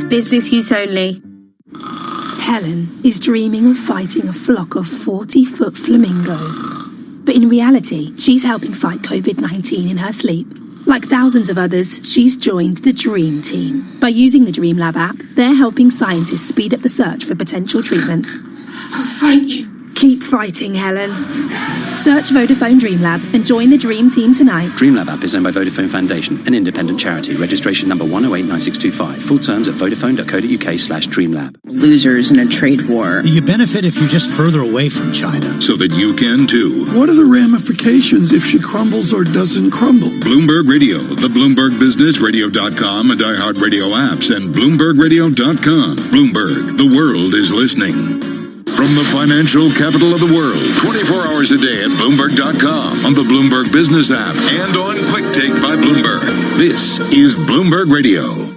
Business use only. Helen is dreaming of fighting a flock of 40-foot flamingos. But in reality, she's helping fight COVID-19 in her sleep. Like thousands of others, she's joined the Dream Team. By using the Dream Lab app, they're helping scientists speed up the search for potential treatments. I'll fight you. Keep fighting, Helen. Search Vodafone Dream Lab and join the Dream Team tonight. Dream Lab app is owned by Vodafone Foundation, an independent charity. Registration number 1089625. Full terms at vodafone.co.uk/dreamlab. Losers in a trade war. You benefit if you're just further away from China. So that you can too. What are the ramifications if she crumbles or doesn't crumble? Bloomberg Radio, the Bloomberg Business, Radio.com, and iHeartRadio apps, and BloombergRadio.com. Bloomberg, the world is listening. From the financial capital of the world, 24 hours a day at Bloomberg.com, on the Bloomberg Business app, and on Quick Take by Bloomberg. This is Bloomberg Radio.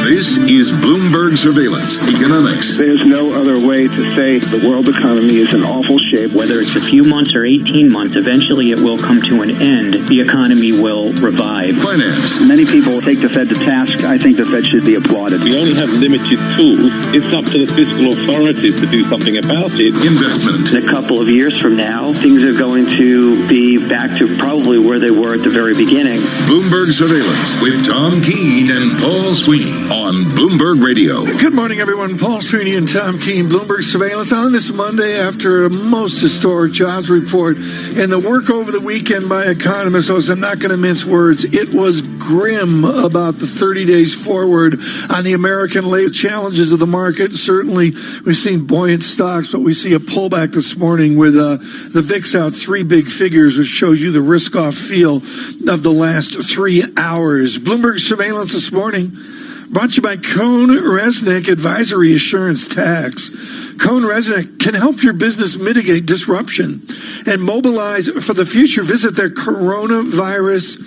This is Bloomberg Surveillance Economics. There's no other way to say the world economy is in awful shape. Whether it's a few months or 18 months, eventually it will come to an end. The economy will revive. Finance. Many people take the Fed to task. I think the Fed should be applauded. We only have limited tools. It's up to the fiscal authorities to do something about it. Investment. In a couple of years from now, things are going to be back to probably where they were at the very beginning. Bloomberg Surveillance with Tom Keene and Paul Sweeney on Bloomberg Radio. Good morning, everyone. Paul Sweeney and Tom Keene, Bloomberg Surveillance, on this Monday after a most historic jobs report and the work over the weekend by economists. So I'm not going to mince words. It was grim about the 30 days forward on the American labor challenges of the market. Certainly, we've seen buoyant stocks, but we see a pullback this morning with the VIX out 3 big figures, which shows you the risk-off feel of the last 3 hours. Bloomberg Surveillance this morning brought to you by Cohn-Resnick Advisory Assurance Tax. Cohn-Resnick can help your business mitigate disruption and mobilize for the future. Visit their coronavirus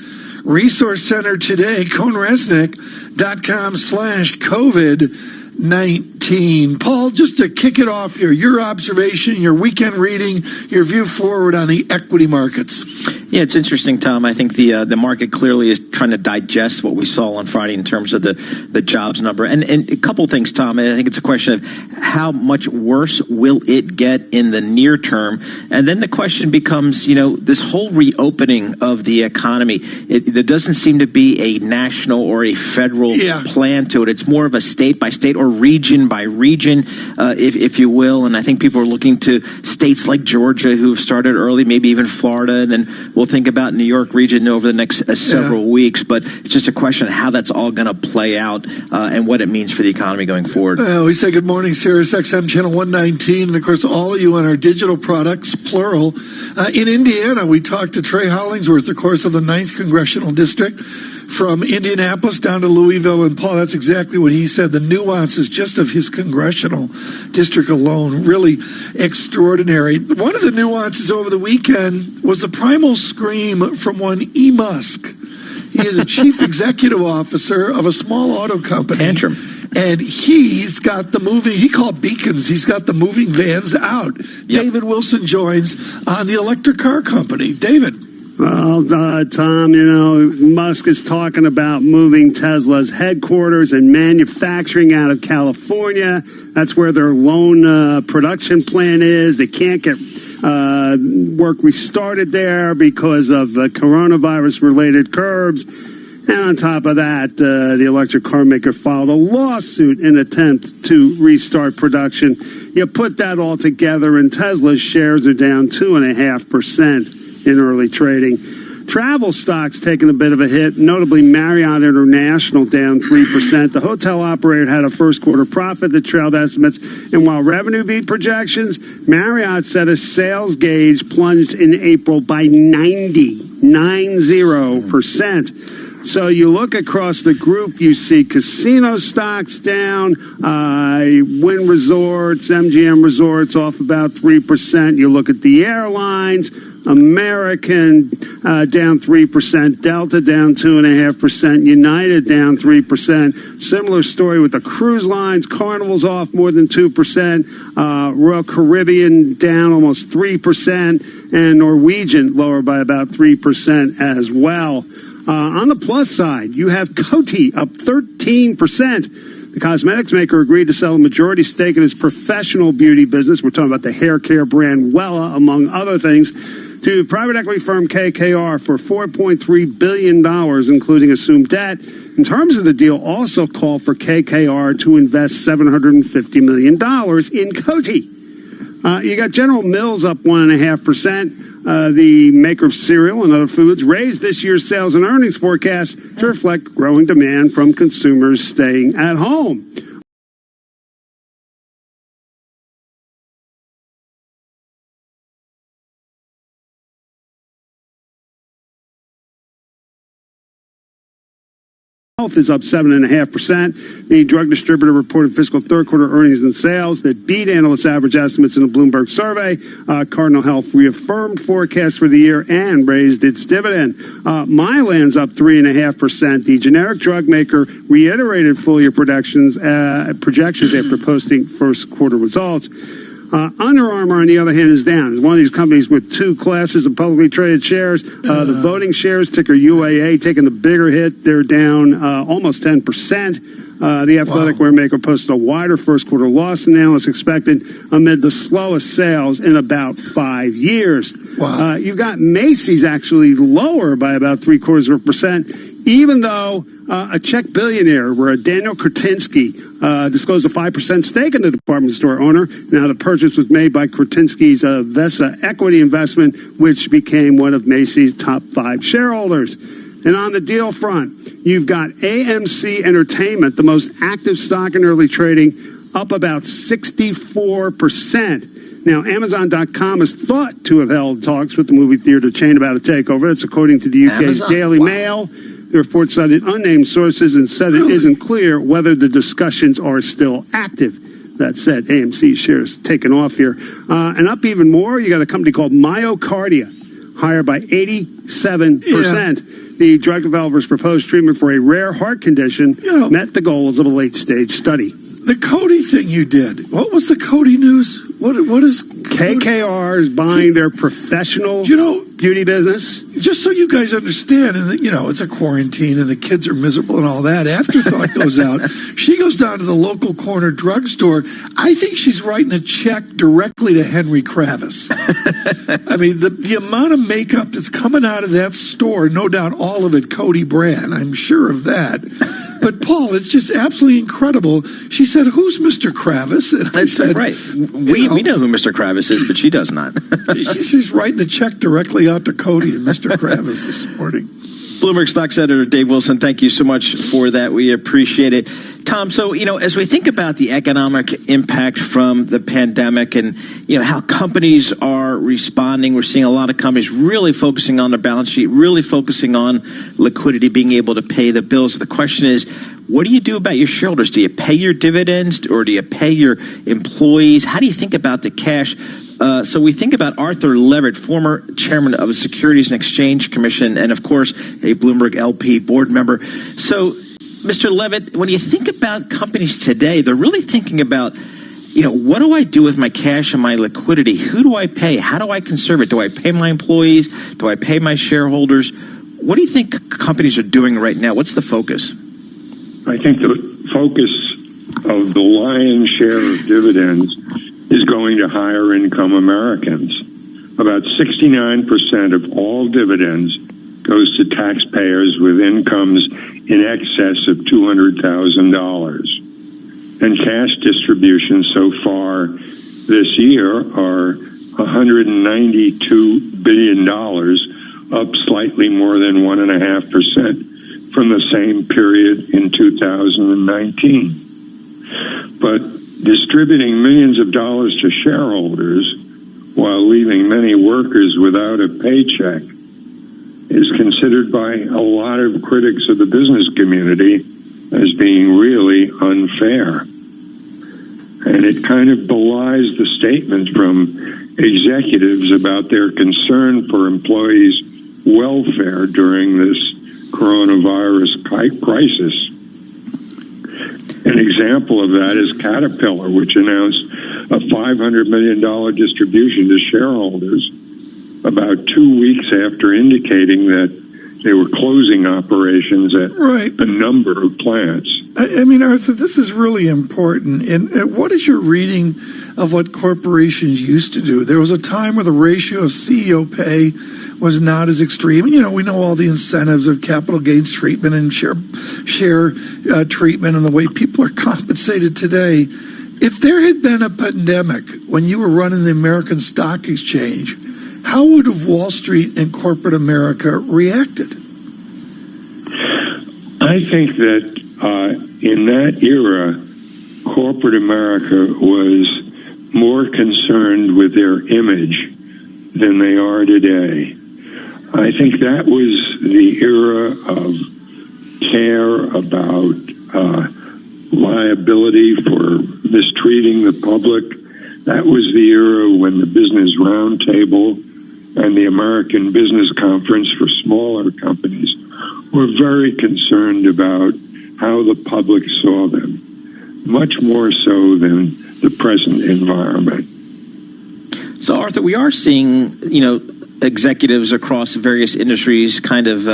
resource center today, cohnresnick.com/COVID-19. Paul, just to kick it off here, your observation, your weekend reading, your view forward on the equity markets. Yeah, it's interesting, Tom. I think the market clearly is trying to digest what we saw on Friday in terms of the jobs number. And a couple of things, Tom. I think it's a question of how much worse will it get in the near term? And then the question becomes, this whole reopening of the economy, there doesn't seem to be a national or a federal plan to it. It's more of a state by state or region by region, if you will. And I think people are looking to states like Georgia who've started early, maybe even Florida, and then we'll think about New York region over the next several weeks, but it's just a question of how that's all going to play out and what it means for the economy going forward. We say good morning, Sirius XM Channel 119, and of course all of you on our digital products, plural. In Indiana, we talked to Trey Hollingsworth, of course, of the 9th Congressional District, from Indianapolis down to Louisville, and Paul, that's exactly what he said. The nuances just of his congressional district alone, really extraordinary. One of the nuances over the weekend was the primal scream from one E. Musk. He is a chief executive officer of a small auto company. Tantrum. And he's got the he called beacons, he's got the moving vans out. Yep. David Wilson joins on the electric car company. David. Well, Tom, Musk is talking about moving Tesla's headquarters and manufacturing out of California. That's where their lone production plant is. They can't get work restarted there because of coronavirus-related curbs. And on top of that, the electric car maker filed a lawsuit in an attempt to restart production. You put that all together, and Tesla's shares are down 2.5%. in early trading. Travel stocks taking a bit of a hit, notably Marriott International down 3%. The hotel operator had a first quarter profit that trailed estimates, and while revenue beat projections, Marriott said a sales gauge plunged in April by 90%. So you look across the group, you see casino stocks down, Wynn Resorts, MGM Resorts off about 3%. You look at the airlines, American down 3%, Delta down 2.5%, United down 3%. Similar story with the cruise lines, Carnival's off more than 2%, Royal Caribbean down almost 3%, and Norwegian lower by about 3% as well. On the plus side, you have Coty up 13%. The cosmetics maker agreed to sell a majority stake in its professional beauty business. We're talking about the hair care brand Wella, among other things, to private equity firm KKR for $4.3 billion, including assumed debt. In terms of the deal, also call for KKR to invest $750 million in Coty. You got General Mills up 1.5%. The maker of cereal and other foods raised this year's sales and earnings forecast to reflect growing demand from consumers staying at home. Health is up 7.5%. The drug distributor reported fiscal third quarter earnings and sales that beat analyst average estimates in a Bloomberg survey. Cardinal Health reaffirmed forecasts for the year and raised its dividend. Mylan's up 3.5%. The generic drug maker reiterated full-year projections after posting first quarter results. Under Armour, on the other hand, is down. It's one of these companies with two classes of publicly traded shares. The voting shares, ticker UAA, taking the bigger hit. They're down almost 10%. The athletic wear maker posted a wider first quarter loss than analysts expected amid the slowest sales in about 5 years. You've got Macy's actually lower by about 0.75%, even though a Czech billionaire, where Daniel Kretinsky, disclosed a 5% stake in the department store owner. Now, the purchase was made by Kretinsky's Vesa equity investment, which became one of Macy's top 5 shareholders. And on the deal front, you've got AMC Entertainment, the most active stock in early trading, up about 64%. Now, Amazon.com is thought to have held talks with the movie theater chain about a takeover. That's according to the UK's Daily Mail. The report cited unnamed sources and said it isn't clear whether the discussions are still active. That said, AMC shares taken off here. And up even more, you got a company called Myocardia, higher by 87%. Yeah. The drug developer's proposed treatment for a rare heart condition met the goals of a late-stage study. The Coty thing you did. What was the Coty news? What is KKR is buying their professional beauty business? Just so you guys understand, and it's a quarantine and the kids are miserable and all that. Afterthought goes out. She goes down to the local corner drugstore. I think she's writing a check directly to Henry Kravis. I mean, the amount of makeup that's coming out of that store, no doubt all of it Coty brand. I'm sure of that. But, Paul, it's just absolutely incredible. She said, "Who's Mr. Kravis?" And I said, right. We know who Mr. Kravis is, but she does not. She's writing the check directly out to Coty and Mr. Kravis this morning. Bloomberg Stocks editor Dave Wilson, thank you so much for that. We appreciate it. Tom, so, as we think about the economic impact from the pandemic and, how companies are responding, we're seeing a lot of companies really focusing on their balance sheet, really focusing on liquidity, being able to pay the bills. The question is, what do you do about your shareholders? Do you pay your dividends or do you pay your employees? How do you think about the cash? So we think about Arthur Levitt, former chairman of the Securities and Exchange Commission, and, of course, a Bloomberg LP board member. So, Mr. Levitt, when you think about companies today, they're really thinking about, what do I do with my cash and my liquidity? Who do I pay? How do I conserve it? Do I pay my employees? Do I pay my shareholders? What do you think companies are doing right now? What's the focus? I think the focus of the lion's share of dividends is going to higher income Americans. About 69% of all dividends goes to taxpayers with incomes in excess of $200,000. And cash distributions so far this year are $192 billion, up slightly more than 1.5% from the same period in 2019. But distributing millions of dollars to shareholders while leaving many workers without a paycheck is considered by a lot of critics of the business community as being really unfair. And it kind of belies the statement from executives about their concern for employees' welfare during this coronavirus crisis. An example of that is Caterpillar, which announced a $500 million distribution to shareholders about 2 weeks after indicating that they were closing operations at a number of plants. I mean, Arthur, this is really important. And what is your reading of what corporations used to do? There was a time where the ratio of CEO pay was not as extreme. You know, we know all the incentives of capital gains treatment and share treatment and the way people are compensated today. If there had been a pandemic when you were running the American Stock Exchange, how would have Wall Street and corporate America reacted? I think that in that era, corporate America was more concerned with their image than they are today. I think that was the era of care about liability for mistreating the public. That was the era when the Business Roundtable and the American Business Conference for smaller companies were very concerned about how the public saw them, much more so than the present environment. So, Arthur, we are seeing, executives across various industries kind of,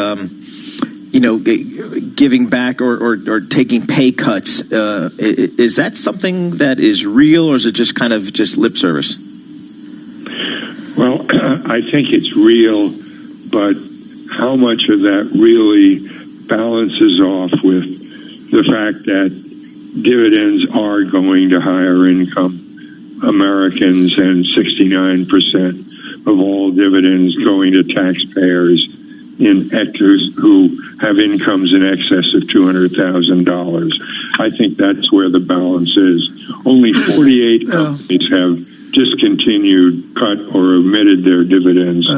giving back or taking pay cuts. Is that something that is real, or is it just kind of just lip service? Well, I think it's real, but how much of that really balances off with the fact that dividends are going to higher income Americans, and 69% of all dividends going to taxpayers who have incomes in excess of $200,000. I think that's where the balance is. Only 48 companies have discontinued, cut, or omitted their dividends.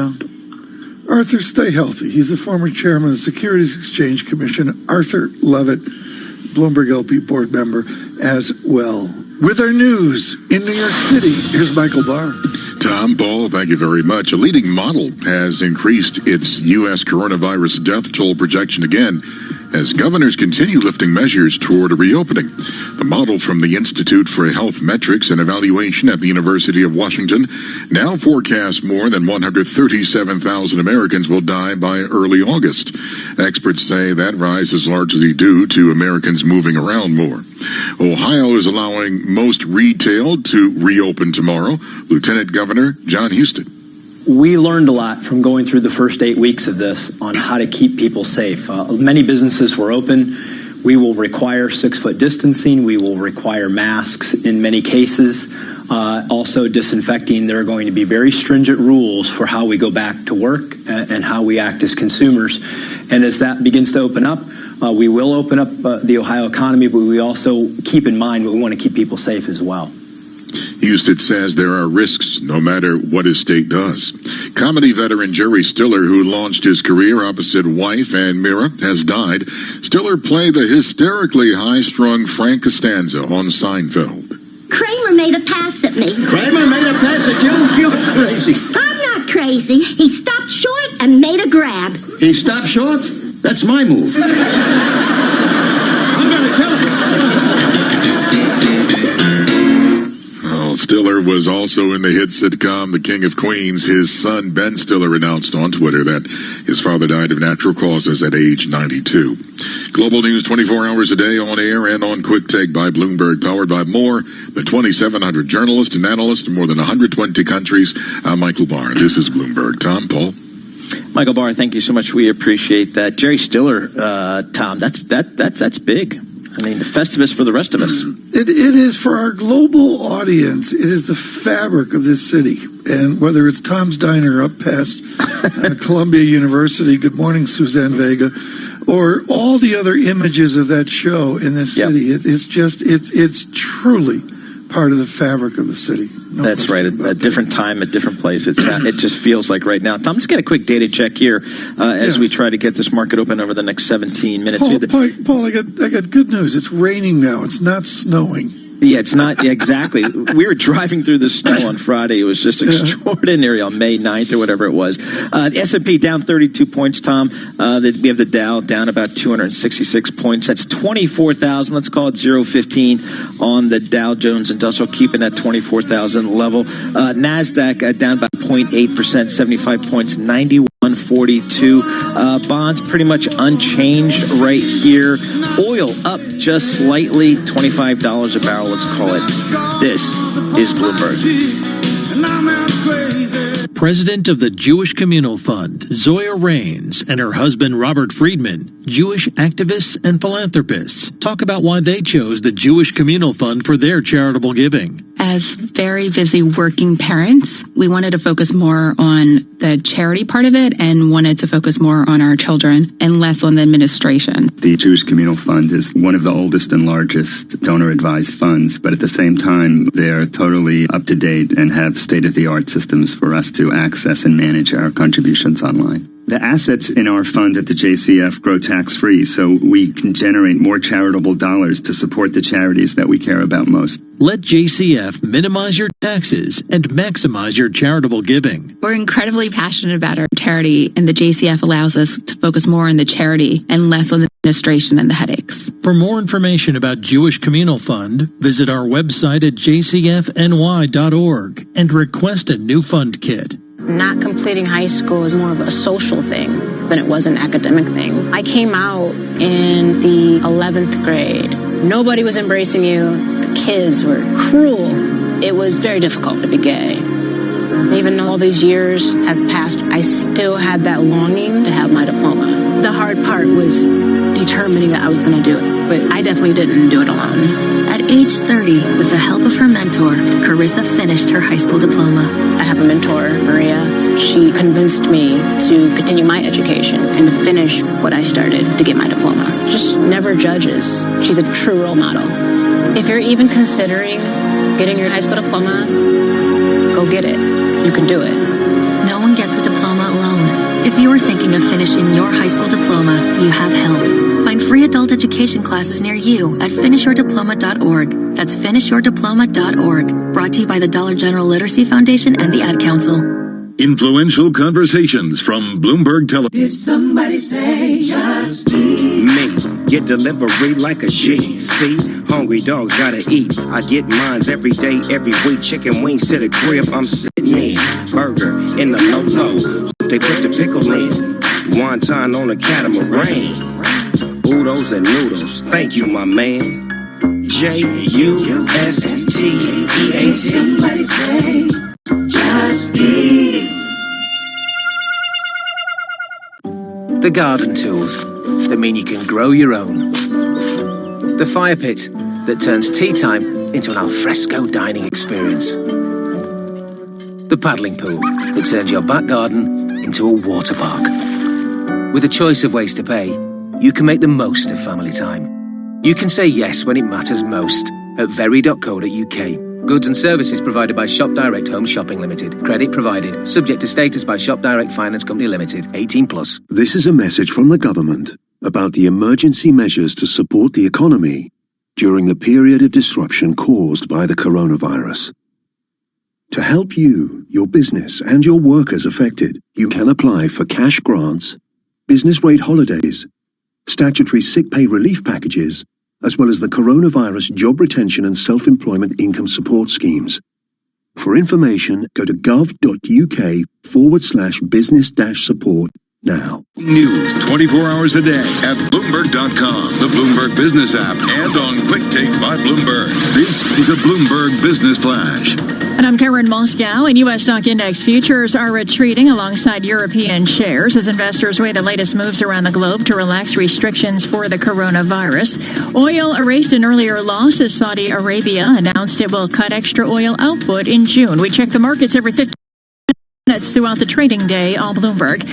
Arthur, stay healthy. He's a former chairman of the Securities Exchange Commission. Arthur Levitt, Bloomberg LP board member as well. With our news in New York City, here's Michael Barr. Tom, Paul, thank you very much. A leading model has increased its U.S. coronavirus death toll projection again as governors continue lifting measures toward a reopening. The model from the Institute for Health Metrics and Evaluation at the University of Washington now forecasts more than 137,000 Americans will die by early August. Experts say that rise is largely due to Americans moving around more. Ohio is allowing most retail to reopen tomorrow. Lieutenant Governor John Husted. We learned a lot from going through the first 8 weeks of this on how to keep people safe. Many businesses were open. We will require 6-foot distancing. We will require masks in many cases. Also disinfecting. There are going to be very stringent rules for how we go back to work and how we act as consumers. And as that begins to open up, we will open up the Ohio economy, but we also keep in mind we want to keep people safe as well. Husted says there are risks no matter what his state does. Comedy veteran Jerry Stiller, who launched his career opposite wife Ann Mira, has died. Stiller played the hysterically high-strung Frank Costanza on Seinfeld. Kramer made a pass at me. Kramer made a pass at you? You're crazy. I'm not crazy. He stopped short and made a grab. He stopped short? That's my move. I'm going to kill him. Stiller was also in the hit sitcom The King of Queens. His son, Ben Stiller, announced on Twitter that his father died of natural causes at age 92. Global news 24 hours a day on air and on Quick Take by Bloomberg, powered by more than 2,700 journalists and analysts in more than 120 countries. I'm Michael Barr. This is Bloomberg. Tom, Paul. Michael Barr, thank you so much. We appreciate that. Jerry Stiller, Tom, that's big. I mean, the Festivus for the rest of us. It is for our global audience. It is the fabric of this city. And whether it's Tom's Diner up past Columbia University, good morning, Suzanne Vega, or all the other images of that show in this city, it's truly part of the fabric of the city. That's right. At a different time, at different place. It just feels like right now. Tom, let's get a quick data check here as we try to get this market open over the next 17 minutes. Paul, I got good news. It's raining now. It's not snowing. Yeah, it's not exactly. We were driving through the snow on Friday. It was just extraordinary on May 9th or whatever it was. The S&P down 32 points, Tom. We have the Dow down about 266 points. That's 24,000. Let's call it 0.15 on the Dow Jones Industrial, keeping that 24,000 level. NASDAQ down about 0.8%, 75 points, 91.42. Bonds pretty much unchanged right here. Oil up just slightly, $25 a barrel, let's call it. This is Bloomberg. President of the Jewish Communal Fund, Zoya Raines, and her husband Robert Friedman, Jewish activists and philanthropists, talk about why they chose the Jewish Communal Fund for their charitable giving. As very busy working parents, we wanted to focus more on the charity part of it and wanted to focus more on our children and less on the administration. The Jewish Communal Fund is one of the oldest and largest donor-advised funds, but at the same time, they're totally up-to-date and have state-of-the-art systems for us to access and manage our contributions online. The assets in our fund at the JCF grow tax-free, so we can generate more charitable dollars to support the charities that we care about most. Let JCF minimize your taxes and maximize your charitable giving. We're incredibly passionate about our charity, and the JCF allows us to focus more on the charity and less on the administration and the headaches. For more information about Jewish Communal Fund, visit our website at jcfny.org and request a new fund kit. Not completing high school is more of a social thing than it was an academic thing. I came out in the 11th grade. Nobody was embracing you. The kids were cruel. It was very difficult to be gay. Even though all these years have passed, I still had that longing to have my diploma. The hard part was determining that I was going to do it, but I definitely didn't do it alone. At age 30, with the help of her mentor, Carissa finished her high school diploma. I have a mentor, Maria. She convinced me to continue my education and to finish what I started to get my diploma. Just never judges. She's a true role model. If you're even considering getting your high school diploma, go get it. You can do it. No one gets a diploma alone. If you're thinking of finishing your high school diploma, you have help. Find free adult education classes near you at finishyourdiploma.org. That's finishyourdiploma.org. Brought to you by the Dollar General Literacy Foundation and the Ad Council. Influential conversations from Bloomberg Television. Did somebody say just me? Get delivery like a G. See, hungry dogs gotta eat. I get mines every day, every week. Chicken wings to the crib, I'm sitting in. Burger in the low. They put the pickle in. Wonton on a catamaran. Oodles and noodles. Thank you, my man. Justeat. Somebody say just eat. The garden tools that mean you can grow your own. The fire pit that turns tea time into an alfresco dining experience. The paddling pool that turns your back garden into a water park. With a choice of ways to pay, you can make the most of family time. You can say yes when it matters most at very.co.uk. Goods and services provided by Shop Direct Home Shopping Limited. Credit provided. Subject to status by Shop Direct Finance Company Limited. 18+. This is a message from the government about the emergency measures to support the economy during the period of disruption caused by the coronavirus. To help you, your business, and your workers affected, you can apply for cash grants, business rate holidays, statutory sick pay relief packages, as well as the coronavirus job retention and self-employment income support schemes. For information, go to gov.uk/business-support now. News 24 hours a day at Bloomberg.com, the Bloomberg Business app, and on Quick Take by Bloomberg. This is a Bloomberg Business Flash. And I'm Karen Moscow, and U.S. stock index futures are retreating alongside European shares as investors weigh the latest moves around the globe to relax restrictions for the coronavirus. Oil erased an earlier loss as Saudi Arabia announced it will cut extra oil output in June. We check the markets every 15 minutes estimates throughout the trading day on Bloomberg.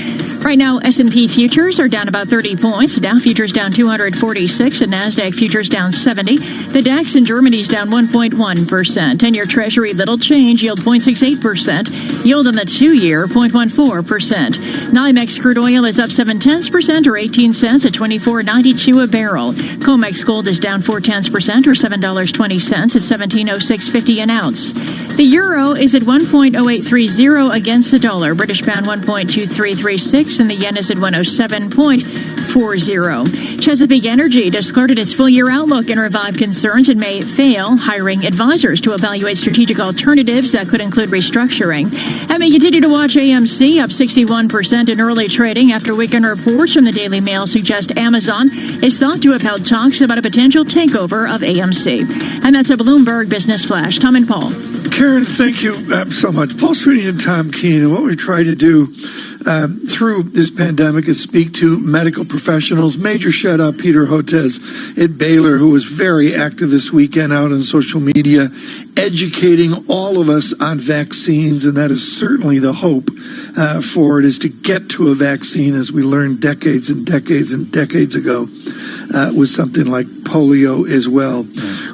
Right now, S&P futures are down about 30 points. Dow futures down 246 and NASDAQ futures down 70. The DAX in Germany is down 1.1%. 10-year Treasury, little change, yield 0.68%. Yield on the 2-year, 0.14%. NYMEX crude oil is up 0.7% or 18 cents at $24.92 a barrel. COMEX gold is down 0.4% or $7.20 at $17.0650 an ounce. The euro is at 1.0830 against the dollar. British pound 1.2336 and the yen is at 107.40. Chesapeake Energy discarded its full-year outlook and revived concerns it may fail hiring advisors to evaluate strategic alternatives that could include restructuring. And we continue to watch AMC up 61% in early trading after weekend reports from the Daily Mail suggest Amazon is thought to have held talks about a potential takeover of AMC. And that's a Bloomberg Business Flash. Tom and Paul. Karen, thank you so much. Paul Sweeney and Tom Keene, and what we try to do through this pandemic is speak to medical professionals. Major shout out Peter Hotez at Baylor, who was very active this weekend out on social media, educating all of us on vaccines, and that is certainly the hope for it, is to get to a vaccine, as we learned decades and decades and decades ago with something like polio as well.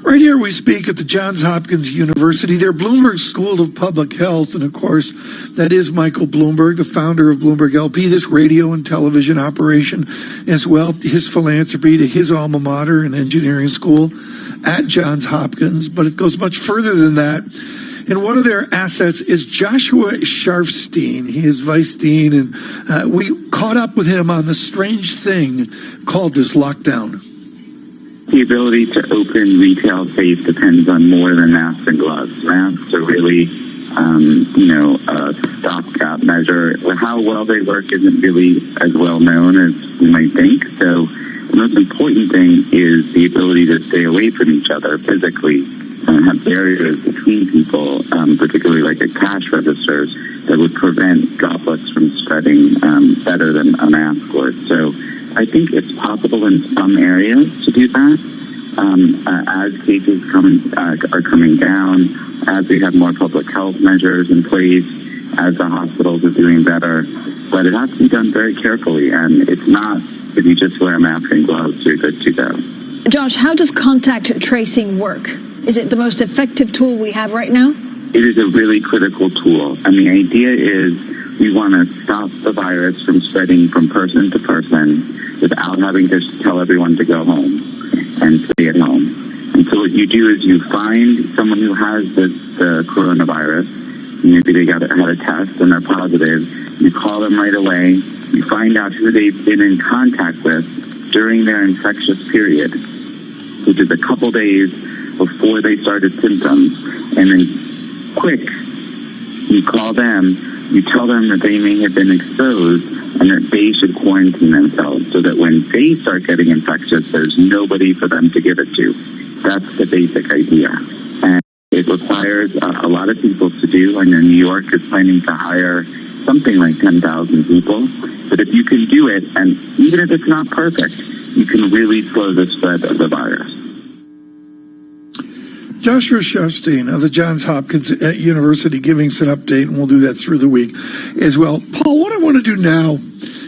Right here we speak at the Johns Hopkins University, their Bloomberg School of Public Health, and of course that is Michael Bloomberg, the founder of Bloomberg LP, this radio and television operation as well, his philanthropy to his alma mater and engineering school at Johns Hopkins. But it goes much further than that. And one of their assets is Joshua Sharfstein. He is vice dean, and we caught up with him on the strange thing called this lockdown. The ability to open retail space depends on more than masks and gloves. Masks are really, a stopgap measure. How well they work isn't really as well known as we might think. So the most important thing is the ability to stay away from each other physically and have barriers between people, particularly like at cash registers, that would prevent droplets from spreading better than a mask would. So I think it's possible in some areas to do that. As cases are coming down, as we have more public health measures in place, as the hospitals are doing better. But it has to be done very carefully, and it's not if you just wear a mask and gloves, you're good to go. Josh, how does contact tracing work? Is it the most effective tool we have right now? It is a really critical tool, and the idea is we want to stop the virus from spreading from person to person without having to tell everyone to go home and stay at home. And so what you do is you find someone who has the coronavirus. Maybe they had a test and they're positive. You call them right away. You find out who they've been in contact with during their infectious period, which is a couple days before they started symptoms. And then quick, you call them, you tell them that they may have been exposed and that they should quarantine themselves so that when they start getting infectious, there's nobody for them to give it to. That's the basic idea. And it requires a lot of people to do. I know New York is planning to hire something like 10,000 people. But if you can do it, and even if it's not perfect, you can really slow the spread of the virus. Joshua Sharfstein of the Johns Hopkins University giving us an update, and we'll do that through the week as well. Paul, what I want to do now,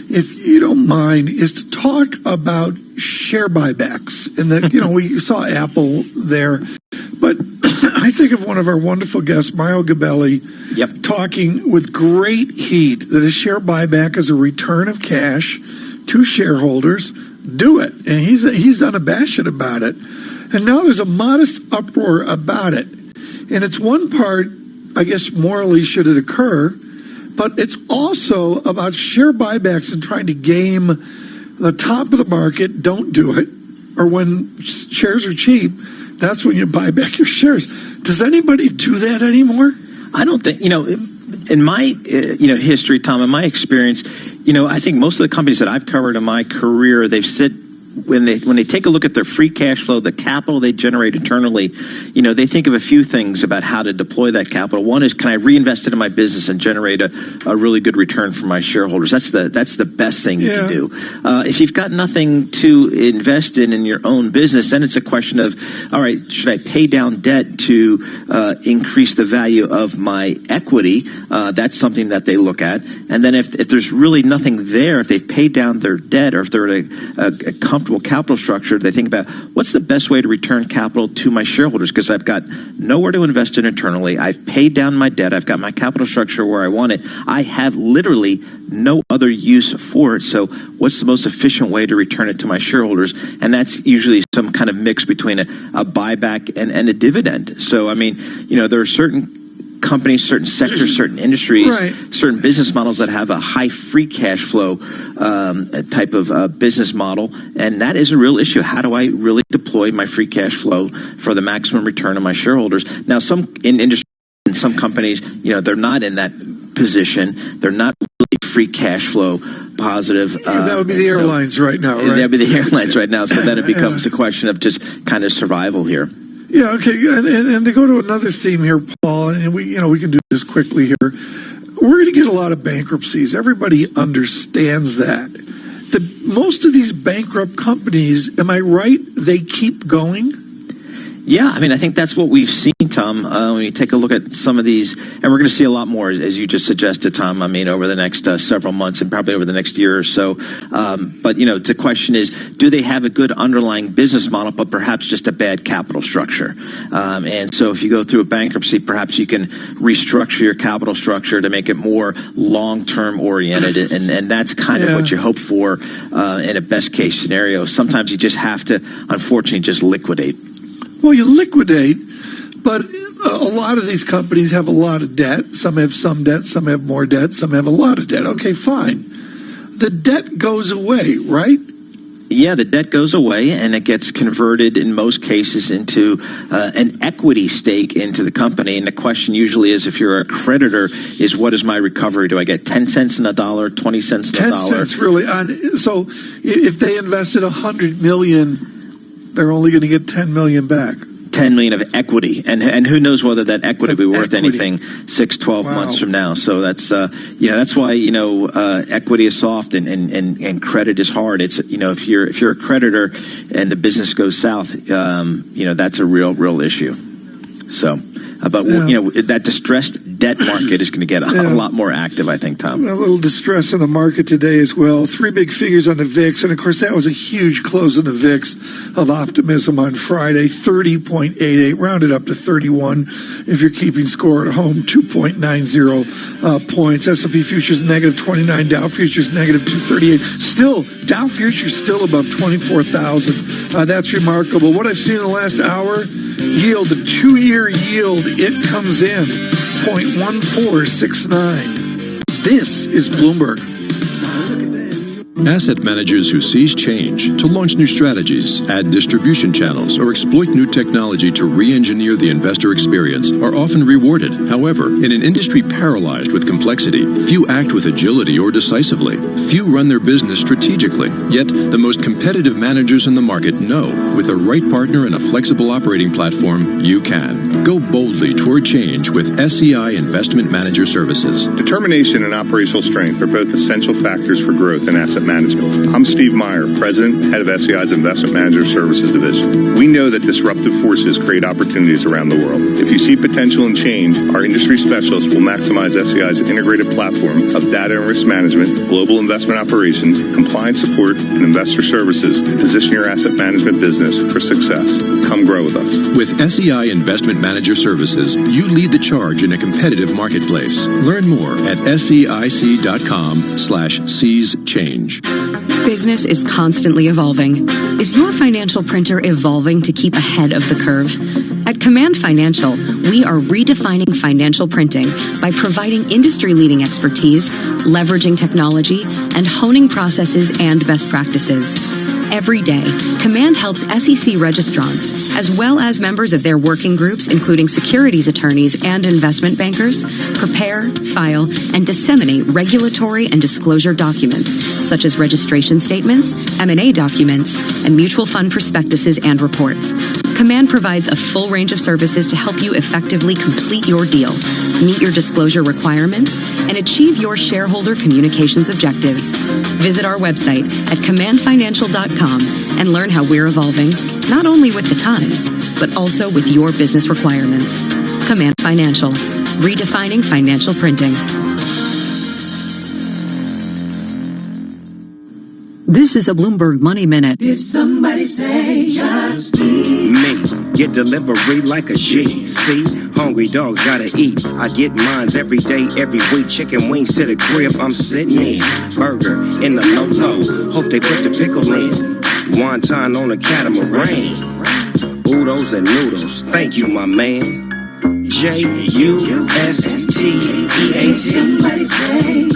if you don't mind, is to talk about share buybacks. And that, we saw Apple there. But I think of one of our wonderful guests, Mario Gabelli, talking with great heat that a share buyback is a return of cash to shareholders. Do it. And he's unabashed about it. And now there's a modest uproar about it. And it's one part, I guess, morally should it occur, but it's also about share buybacks and trying to game the top of the market. Don't do it. Or when shares are cheap, that's when you buy back your shares. Does anybody do that anymore? I don't think, in my, history, Tom, in my experience, I think most of the companies that I've covered in my career, they've when they take a look at their free cash flow, the capital they generate internally, they think of a few things about how to deploy that capital. One is, can I reinvest it in my business and generate a really good return for my shareholders? That's the best thing you can do. If you've got nothing to invest in your own business, then it's a question of, all right, should I pay down debt to increase the value of my equity? That's something that they look at. And then if there's really nothing there, if they've paid down their debt, or if they're at a comfortable capital structure, they think about, what's the best way to return capital to my shareholders? Because I've got nowhere to invest it internally. I've paid down my debt. I've got my capital structure where I want it. I have literally no other use for it. So what's the most efficient way to return it to my shareholders? And that's usually some kind of mix between a buyback and a dividend. So, I mean, there are certain companies, certain sectors, certain industries, certain business models that have a high free cash flow type of business model, and that is a real issue. How do I really deploy my free cash flow for the maximum return on my shareholders? Now, some companies, they're not in that position. They're not really free cash flow positive. That would be the airlines right now, right? That would be the airlines right now. So then it becomes a question of just kind of survival here. Yeah, okay, and to go to another theme here, Paul, and we can do this quickly here. We're going to get a lot of bankruptcies. Everybody understands that. Most of these bankrupt companies, am I right, they keep going? Yeah, I mean, I think that's what we've seen, Tom, when you take a look at some of these, and we're going to see a lot more, as you just suggested, Tom, I mean, over the next several months and probably over the next year or so. But, the question is, do they have a good underlying business model, but perhaps just a bad capital structure? And so if you go through a bankruptcy, perhaps you can restructure your capital structure to make it more long-term oriented, and that's kind of what you hope for in a best-case scenario. Sometimes you just have to, unfortunately, just liquidate. Well, you liquidate, but a lot of these companies have a lot of debt. Some have some debt, some have more debt, some have a lot of debt. Okay, fine. The debt goes away, right? Yeah, the debt goes away, and it gets converted in most cases into an equity stake into the company. And the question usually is, if you're a creditor, is what is my recovery? Do I get 10 cents in a dollar, 20 cents in a dollar? 10 cents, really. So if they invested $100 million, they're only going to get $10 million back. 10 million of equity, and who knows whether that equity will be worth anything 6-12 months from now. So that's that's why equity is soft and credit is hard. It's if you're a creditor and the business goes south, that's a real issue. So but that distressed debt market is going to get a lot more active, I think, Tom. A little distress in the market today as well. 3 big figures on the VIX, and of course that was a huge close in the VIX of optimism on Friday. 30.88, rounded up to 31 if you're keeping score at home. 2.90 points. S&P futures negative 29, Dow futures negative 238. Still, Dow futures still above 24,000. That's remarkable. What I've seen in the last hour, yield, the 2-year yield, it comes in 0.1469. This is Bloomberg. Asset managers who seize change to launch new strategies, add distribution channels, or exploit new technology to re-engineer the investor experience are often rewarded. However, in an industry paralyzed with complexity, few act with agility or decisively. Few run their business strategically. Yet, the most competitive managers in the market know, with the right partner and a flexible operating platform, you can. Go boldly toward change with SEI Investment Manager Services. Determination and operational strength are both essential factors for growth in asset management. I'm Steve Meyer, President and Head of SEI's Investment Manager Services Division. We know that disruptive forces create opportunities around the world. If you see potential in change, our industry specialists will maximize SEI's integrated platform of data and risk management, global investment operations, compliance support, and investor services to position your asset management business for success. Come grow with us. With SEI Investment Manager Services, you lead the charge in a competitive marketplace. Learn more at SEIC.com/seize change. Business is constantly evolving. Is your financial printer evolving to keep ahead of the curve? At Command Financial, we are redefining financial printing by providing industry-leading expertise, leveraging technology, and honing processes and best practices. Every day, Command helps SEC registrants, as well as members of their working groups, including securities attorneys and investment bankers, prepare, file, and disseminate regulatory and disclosure documents, such as registration statements, M&A documents, and mutual fund prospectuses and reports. Command provides a full range of services to help you effectively complete your deal, meet your disclosure requirements, and achieve your shareholder communications objectives. Visit our website at commandfinancial.com and learn how we're evolving, not only with the times, but also with your business requirements. Command Financial, redefining financial printing. This is a Bloomberg Money Minute. Did somebody say just me? Get delivery like a G. See, hungry dogs gotta eat. I get mines every day, every week. Chicken wings to the crib, I'm sitting in. Burger in the low. Hope they put the pickle in. Wonton on a catamaran. Oodles and noodles, thank you, my man. Justeat. Somebody say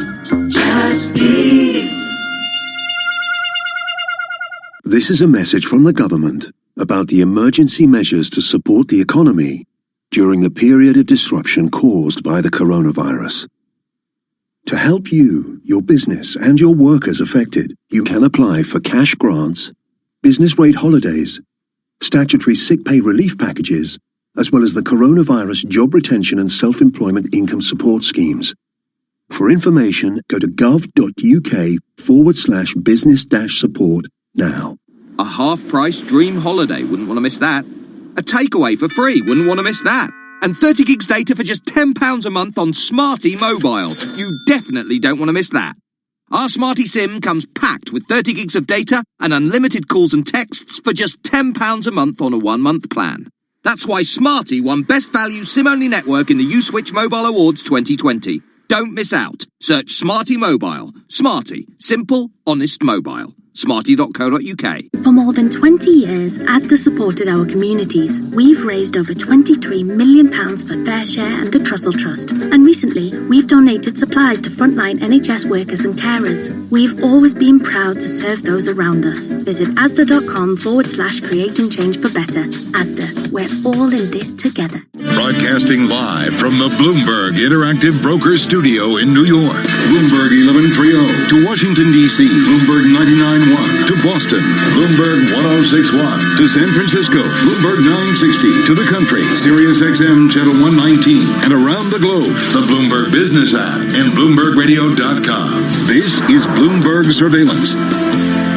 just eat. This is a message from the government about the emergency measures to support the economy during the period of disruption caused by the coronavirus. To help you, your business, and your workers affected, you can apply for cash grants, business rate holidays, statutory sick pay relief packages, as well as the coronavirus job retention and self-employment income support schemes. For information, go to gov.uk/business-support now. A half-price dream holiday, wouldn't want to miss that. A takeaway for free, wouldn't want to miss that. And 30 gigs data for just £10 a month on Smarty Mobile. You definitely don't want to miss that. Our Smarty SIM comes packed with 30 gigs of data and unlimited calls and texts for just £10 a month on a 1-month plan. That's why Smarty won Best Value SIM-only network in the USwitch Mobile Awards 2020. Don't miss out. Search Smarty Mobile. Smarty. Simple, honest mobile. Smarty.co.uk. For more than 20 years, Asda supported our communities. We've raised over £23 million for Fair Share and the Trussell Trust. And recently, we've donated supplies to frontline NHS workers and carers. We've always been proud to serve those around us. Visit asda.com/creating change for better. Asda, we're all in this together. Broadcasting live from the Bloomberg Interactive Brokers Studio in New York. Bloomberg 1130 to Washington, D.C. Bloomberg 99.1 to Boston. Bloomberg 1061 to San Francisco. Bloomberg 960 to the country. Sirius XM Channel 119 and around the globe. The Bloomberg Business app and BloombergRadio.com. This is Bloomberg Surveillance.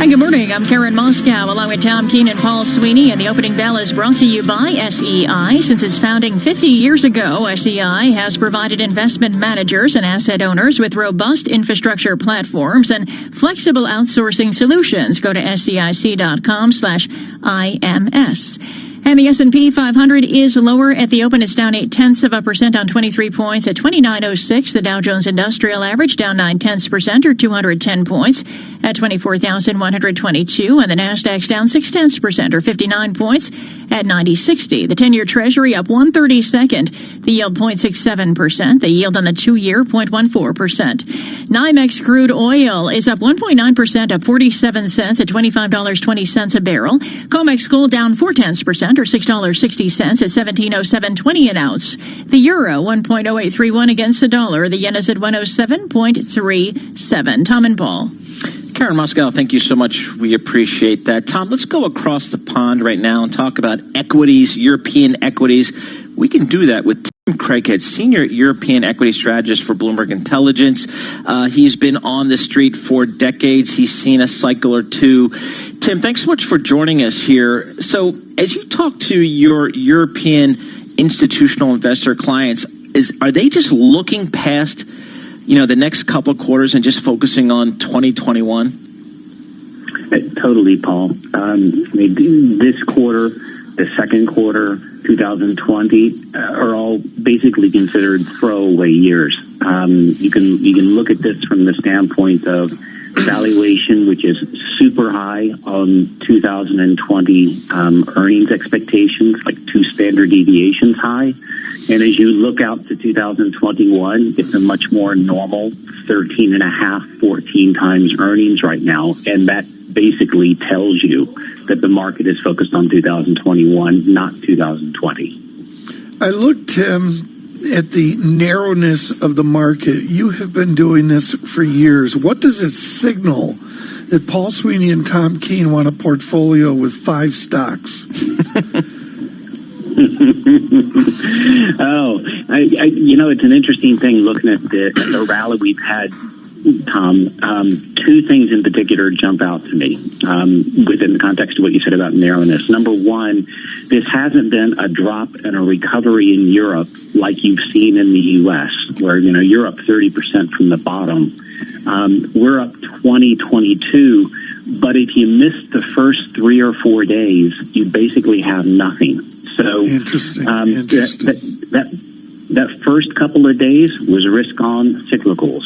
And good morning. I'm Karen Moscow along with Tom Keene and Paul Sweeney. And the opening bell is brought to you by SEI. Since its founding 50 years ago, SEI has provided investment managers and asset owners with robust infrastructure platforms and flexible outsourcing solutions. Go to SEIC.com/IMS. And the S&P 500 is lower at the open. It's down 0.8% on 23 points at 2906. The Dow Jones Industrial Average down 0.9% or 210 points at 24,122. And the Nasdaq's down 0.6% or 59 points at 9060. The 10-year Treasury up 1/32. The yield 0.67%. The yield on the 2-year 0.14%. NYMEX crude oil is up 1.9% up 47 cents at $25.20 a barrel. COMEX gold down 0.4% or $6.60 at $17.0720 an ounce. The euro 1.0831 against the dollar. The yen is at 107.37. Tom and Paul. Karen Moscow, thank you so much. We appreciate that. Tom, let's go across the pond right now and talk about equities, European equities. We can do that with Tim Craighead, Senior European Equity Strategist for Bloomberg Intelligence. He's been on the street for decades. He's seen a cycle or two. Tim, thanks so much for joining us here. So as you talk to your European institutional investor clients, are they just looking past, the next couple of quarters and just focusing on 2021? Totally, Paul. This quarter, the second quarter, 2020, are all basically considered throwaway years. You can look at this from the standpoint of valuation, which is super high on 2020 earnings expectations, like 2 standard deviations high. And as you look out to 2021, it's a much more normal 13.5, 14 times earnings right now. And that basically tells you that the market is focused on 2021, not 2020. I looked, at the narrowness of the market. You have been doing this for years. What does it signal that Paul Sweeney and Tom Keene want a portfolio with 5 stocks? It's an interesting thing looking at the rally we've had, Tom. 2 things in particular jump out to me within the context of what you said about narrowness. Number one, this hasn't been a drop and a recovery in Europe like you've seen in the U.S., where, you're up 30% from the bottom. We're up 22, but if you miss the first 3 or 4 days, you basically have nothing. So interesting. That first couple of days was risk on cyclicals,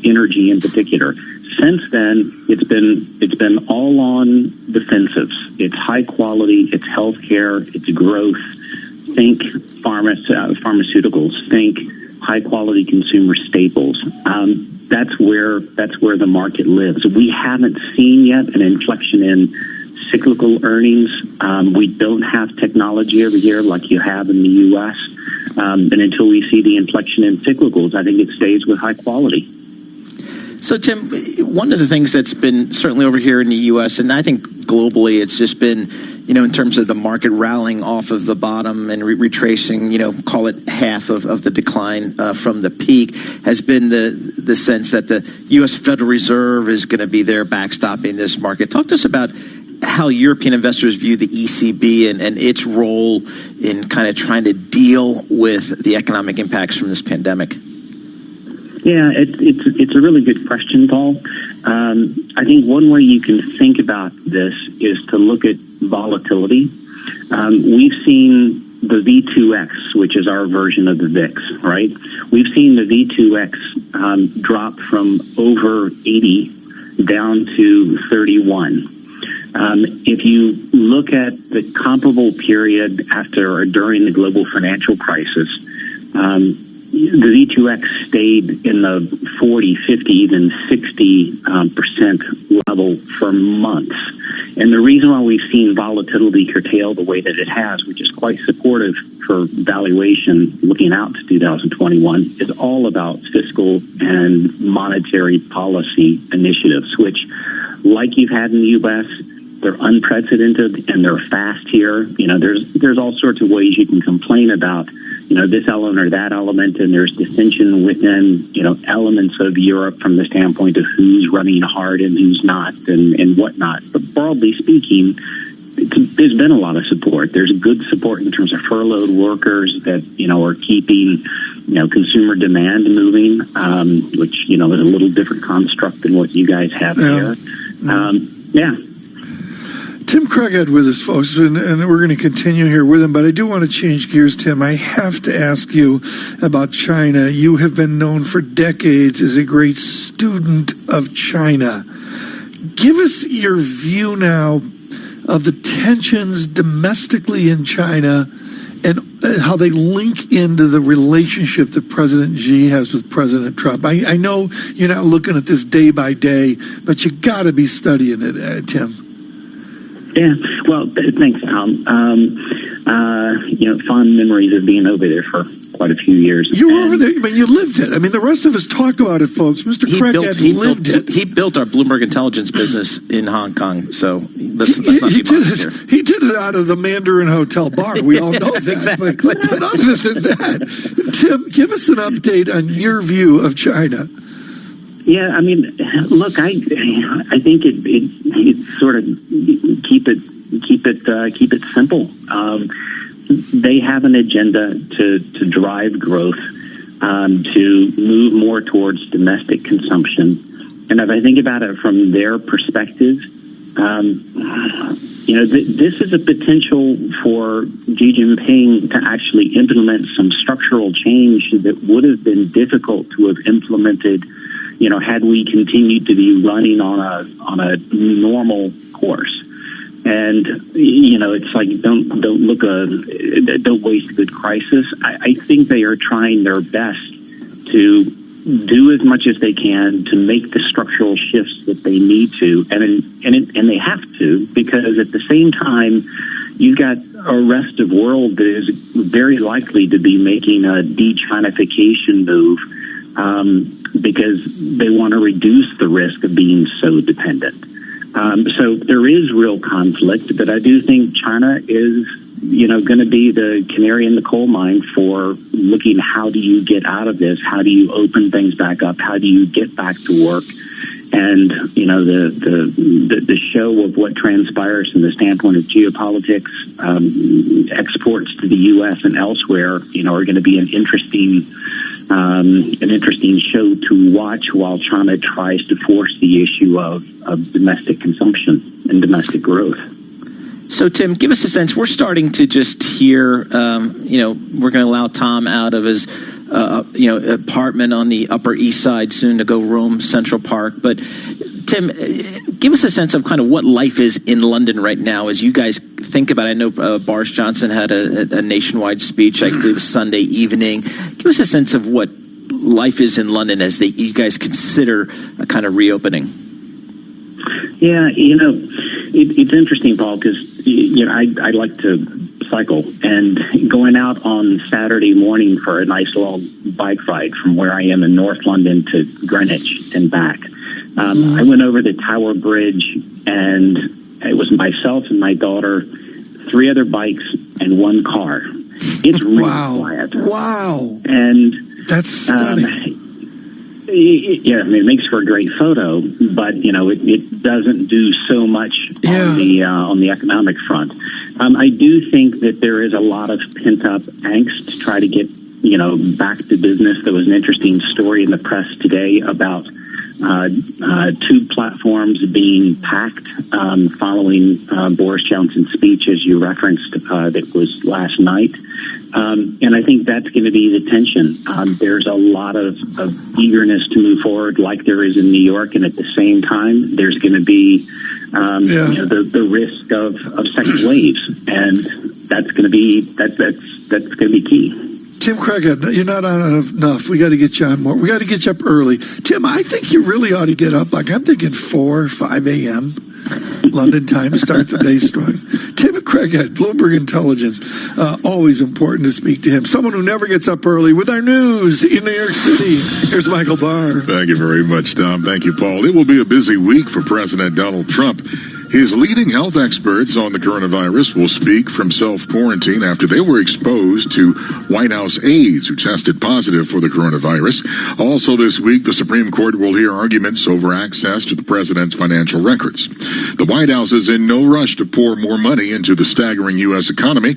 energy in particular. Since then, it's been all on defensives. It's high quality, it's healthcare, it's growth. Think pharmaceuticals. Think high quality consumer staples. That's where the market lives. We haven't seen yet an inflection in cyclical earnings. We don't have technology over here like you have in the U.S. And until we see the inflection in cyclicals, I think it stays with high quality. So, Tim, one of the things that's been certainly over here in the U.S., and I think globally, it's just been, in terms of the market rallying off of the bottom and retracing, call it half of the decline from the peak, has been the sense that the U.S. Federal Reserve is going to be there backstopping this market. Talk to us about how European investors view the ECB and its role in kind of trying to deal with the economic impacts from this pandemic. Yeah, it's a really good question, Paul. I think one way you can think about this is to look at volatility. We've seen the V2X, which is our version of the VIX, right? We've seen the V2X drop from over 80 down to 31. If you look at the comparable period after or during the global financial crisis, the V2X stayed in the 40, 50, even 60% level for months. And the reason why we've seen volatility curtail the way that it has, which is quite supportive for valuation looking out to 2021, is all about fiscal and monetary policy initiatives, which, like you've had in the U.S., they're unprecedented and they're fast here. There's all sorts of ways you can complain about, this element or that element, and there's dissension within, elements of Europe from the standpoint of who's running hard and who's not and whatnot. But broadly speaking, there's been a lot of support. There's good support in terms of furloughed workers that, are keeping, consumer demand moving, which, is a little different construct than what you guys have here. Tim Craighead with us, folks, and we're going to continue here with him, but I do want to change gears, Tim. I have to ask you about China. You have been known for decades as a great student of China. Give us your view now of the tensions domestically in China and how they link into the relationship that President Xi has with President Trump. I know you're not looking at this day by day, but you got to be studying it, Tim. Yeah, well, thanks, Tom. Fond memories of being over there for quite a few years. You were over there, but you lived it. I mean, the rest of us talk about it, folks. Mr. Craighead lived it. He built our Bloomberg Intelligence business in Hong Kong, so let's not be modest here. He did it out of the Mandarin Hotel bar. We all know that. Exactly. But other than that, Tim, give us an update on your view of China. Yeah, I mean, look, I think it sort of keep it simple. They have an agenda to drive growth, to move more towards domestic consumption, and if I think about it from their perspective, this is a potential for Xi Jinping to actually implement some structural change that would have been difficult to have implemented, had we continued to be running on a normal course. And it's like don't waste a good crisis. I think they are trying their best to do as much as they can to make the structural shifts that they need to, and they have to, because at the same time, you've got a rest of world that is very likely to be making a de-Chinification move because they want to reduce the risk of being so dependent. So there is real conflict, but I do think China is, going to be the canary in the coal mine for looking, how do you get out of this? How do you open things back up? How do you get back to work? And, the show of what transpires from the standpoint of geopolitics, exports to the U.S. and elsewhere, are going to be an interesting show to watch while China tries to force the issue of domestic consumption and domestic growth. So, Tim, give us a sense. We're starting to just hear, we're going to allow Tom out of his, apartment on the Upper East Side soon to go roam Central Park. But, Tim, give us a sense of kind of what life is in London right now as you guys think about it. I know Boris Johnson had a nationwide speech, I believe it was Sunday evening. Give us a sense of what life is in London as you guys consider a kind of reopening. Yeah, it's interesting, Paul, because I like to cycle, and going out on Saturday morning for a nice little bike ride from where I am in North London to Greenwich and back. I went over the Tower Bridge, and it was myself and my daughter, 3 other bikes, and 1 car. It's really quiet. Wow! And that's stunning. It makes for a great photo, but it doesn't do so much on the economic front. I do think that there is a lot of pent up angst to try to get back to business. There was an interesting story in the press today about 2 platforms being packed following Boris Johnson's speech, as you referenced, that was last night. And I think that's going to be the tension. There's a lot of eagerness to move forward like there is in New York, and at the same time, there's going to be the risk of second waves, and that's going to be that's going to be key. Tim Craighead, you're not on enough. We got to get you on more. We got to get you up early. Tim, I think you really ought to get up. I'm thinking 4 or 5 a.m. London time, start the day strong. Tim Craighead, Bloomberg Intelligence. Always important to speak to him. Someone who never gets up early with our news in New York City. Here's Michael Barr. Thank you very much, Tom. Thank you, Paul. It will be a busy week for President Donald Trump. His leading health experts on the coronavirus will speak from self-quarantine after they were exposed to White House aides who tested positive for the coronavirus. Also this week, the Supreme Court will hear arguments over access to the president's financial records. The White House is in no rush to pour more money into the staggering U.S. economy,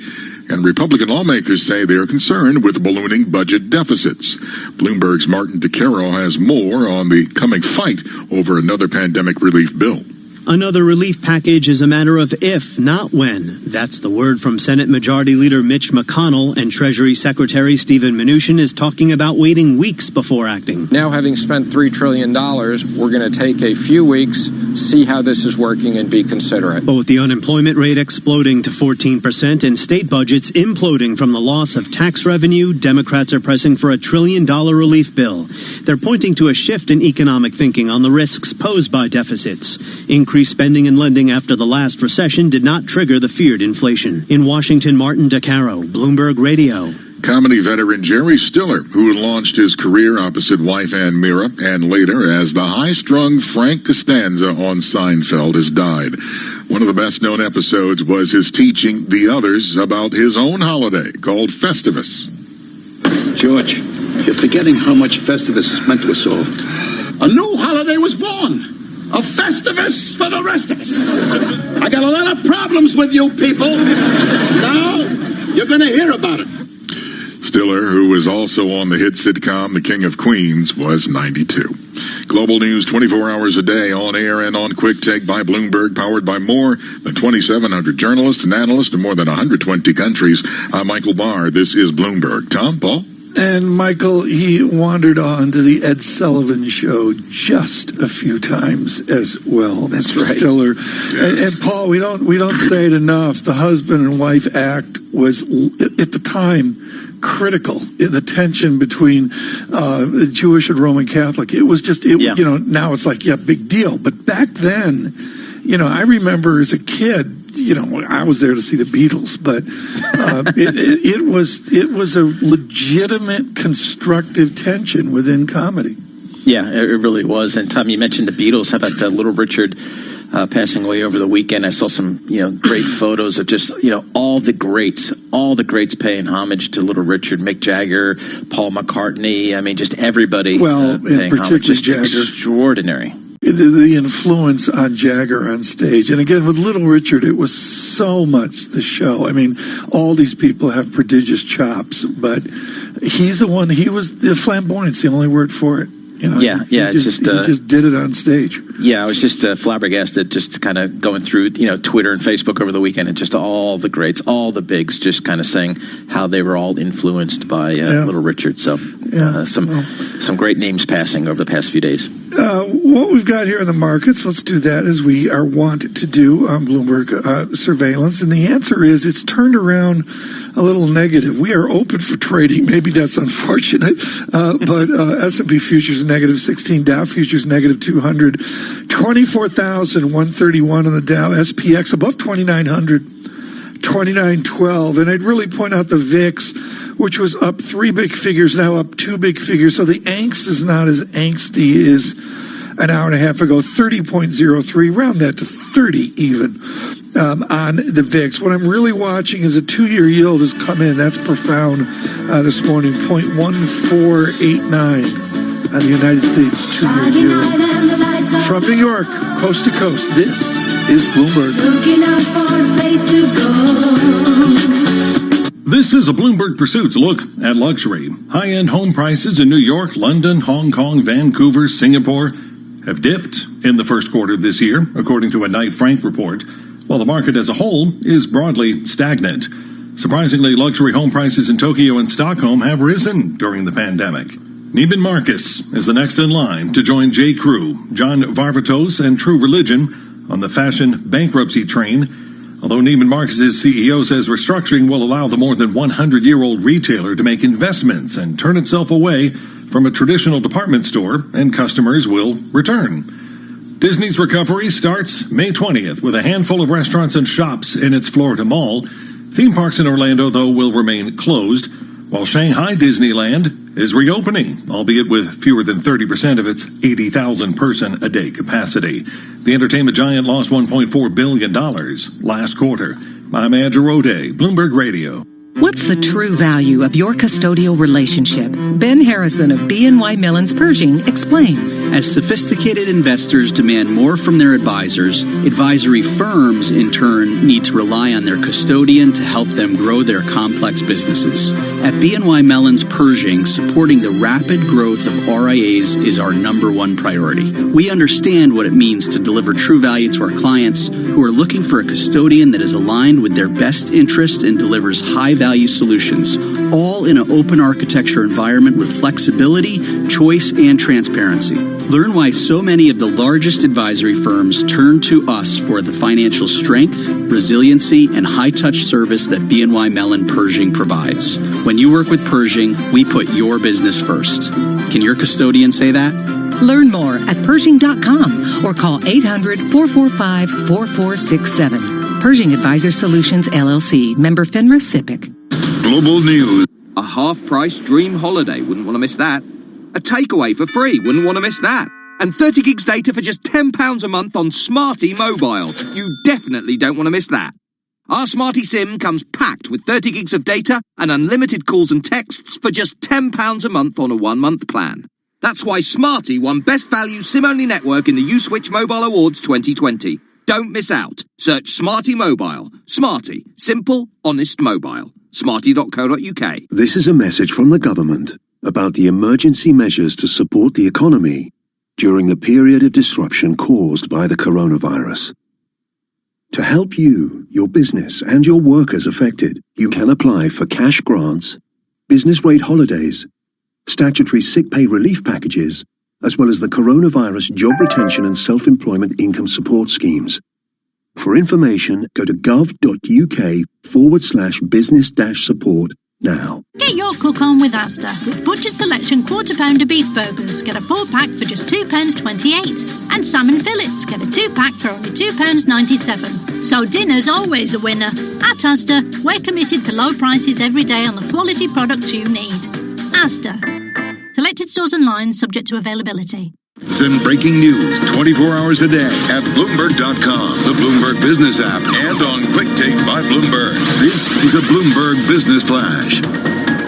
and Republican lawmakers say they are concerned with ballooning budget deficits. Bloomberg's Martin DeCaro has more on the coming fight over another pandemic relief bill. Another relief package is a matter of if, not when. That's the word from Senate Majority Leader Mitch McConnell, and Treasury Secretary Steven Mnuchin is talking about waiting weeks before acting. Now, having spent $3 trillion, we're going to take a few weeks, see how this is working, and be considerate. But with the unemployment rate exploding to 14% and state budgets imploding from the loss of tax revenue, Democrats are pressing for a $1 trillion relief bill. They're pointing to a shift in economic thinking on the risks posed by deficits. Increased spending and lending after the last recession did not trigger the feared inflation. In Washington, Martin DeCaro, Bloomberg Radio. Comedy veteran Jerry Stiller, who launched his career opposite wife Ann Mira and later as the high-strung Frank Costanza on Seinfeld, has died. One of the best-known episodes was his teaching the others about his own holiday called Festivus. George, you're forgetting how much Festivus has meant to us all. A new holiday was born. A Festivus for the rest of us. I got a lot of problems with you people. Now, you're going to hear about it. Stiller, who was also on the hit sitcom The King of Queens, was 92. Global news 24 hours a day, on air and on Quick Take by Bloomberg, powered by more than 2,700 journalists and analysts in more than 120 countries. I'm Michael Barr. This is Bloomberg. Tom, Paul? And Michael, he wandered on to the Ed Sullivan Show just a few times as well. That's Mr. right. Stiller. And Paul, we don't say it enough. The husband and wife act was at the time critical. The tension between the Jewish and Roman Catholic. It was just, now it's like, big deal. But back then, I remember as a kid, I was there to see the Beatles, but it was a legitimate constructive tension within comedy. Yeah, it really was. And Tom, you mentioned the Beatles. How about Little Richard passing away over the weekend? I saw some, great photos of just, all the greats paying homage to Little Richard, Mick Jagger, Paul McCartney. I mean, just everybody. Well, in particular Jagger. Extraordinary. The influence on Jagger on stage. And again, with Little Richard, it was so much the show. I mean, all these people have prodigious chops, but he's the one, he was the flamboyant's the only word for it. He just did it on stage. Yeah, I was just flabbergasted, just kind of going through, Twitter and Facebook over the weekend, and just all the greats, all the bigs, just kind of saying how they were all influenced by Little Richard. So some great names passing over the past few days. What we've got here in the markets, let's do that as we are wont to do on Bloomberg Surveillance. And the answer is it's turned around a little negative. We are open for trading. Maybe that's unfortunate. But S&P futures negative 16, Dow futures negative 200, 24,131 on the Dow, SPX above 2,900, 2912. And I'd really point out the VIX, which was up 3 big figures, now up 2 big figures. So the angst is not as angsty as an hour and a half ago, 30.03, round that to 30 even on the VIX. What I'm really watching is a 2-year yield has come in. That's profound this morning, 0.1489 on the United States 2-year yield. From New York, coast to coast, this is Bloomberg. Looking out for a place to go. This is a Bloomberg Pursuits look at luxury. High-end home prices in New York, London, Hong Kong, Vancouver, Singapore have dipped in the first quarter of this year, according to a Knight Frank report, while the market as a whole is broadly stagnant. Surprisingly, luxury home prices in Tokyo and Stockholm have risen during the pandemic. Neiman Marcus is the next in line to join J. Crew, John Varvatos, and True Religion on the fashion bankruptcy train. Although Neiman Marcus' CEO says restructuring will allow the more than 100-year-old retailer to make investments and turn itself away from a traditional department store, and customers will return. Disney's recovery starts May 20th with a handful of restaurants and shops in its Florida mall. Theme parks in Orlando, though, will remain closed, while Shanghai Disneyland is reopening, albeit with fewer than 30% of its 80,000-person-a-day capacity. The entertainment giant lost $1.4 billion last quarter. I'm Andrew Rode, Bloomberg Radio. What's the true value of your custodial relationship? Ben Harrison of BNY Mellon's Pershing explains. As sophisticated investors demand more from their advisors, advisory firms, in turn, need to rely on their custodian to help them grow their complex businesses. At BNY Mellon's Pershing, supporting the rapid growth of RIAs is our number one priority. We understand what it means to deliver true value to our clients who are looking for a custodian that is aligned with their best interest and delivers high-value solutions, all in an open architecture environment with flexibility, choice, and transparency. Learn why so many of the largest advisory firms turn to us for the financial strength, resiliency, and high-touch service that BNY Mellon Pershing provides. When you work with Pershing, we put your business first. Can your custodian say that? Learn more at Pershing.com or call 800-445-4467. Pershing Advisor Solutions, LLC. Member FINRA SIPC. Global news. A half-price dream holiday, wouldn't want to miss that. A takeaway for free, wouldn't want to miss that. And 30 gigs data for just £10 a month on Smarty Mobile. You definitely don't want to miss that. Our Smarty SIM comes packed with 30 gigs of data and unlimited calls and texts for just £10 a month on a 1-month plan. That's why Smarty won Best Value SIM-only network in the U-Switch Mobile Awards 2020. Don't miss out. Search Smarty Mobile. Smarty. Simple, honest mobile. Smarty.co.uk. This is a message from the government about the emergency measures to support the economy during the period of disruption caused by the coronavirus. To help you, your business, and your workers affected, you can apply for cash grants, business rate holidays, statutory sick pay relief packages, as well as the coronavirus job retention and self-employment income support schemes. For information, go to gov.uk/business-support now. Get your cook on with Asda. With Butcher Selection quarter pounder beef burgers, get a 4-pack for just £2.28. And salmon fillets, get a 2-pack for only £2.97. So dinner's always a winner. At Asda, we're committed to low prices every day on the quality products you need. Asda. Selected stores online, subject to availability. And breaking news 24 hours a day at Bloomberg.com, the Bloomberg Business app, and on Quick Take by Bloomberg. This is a Bloomberg Business Flash.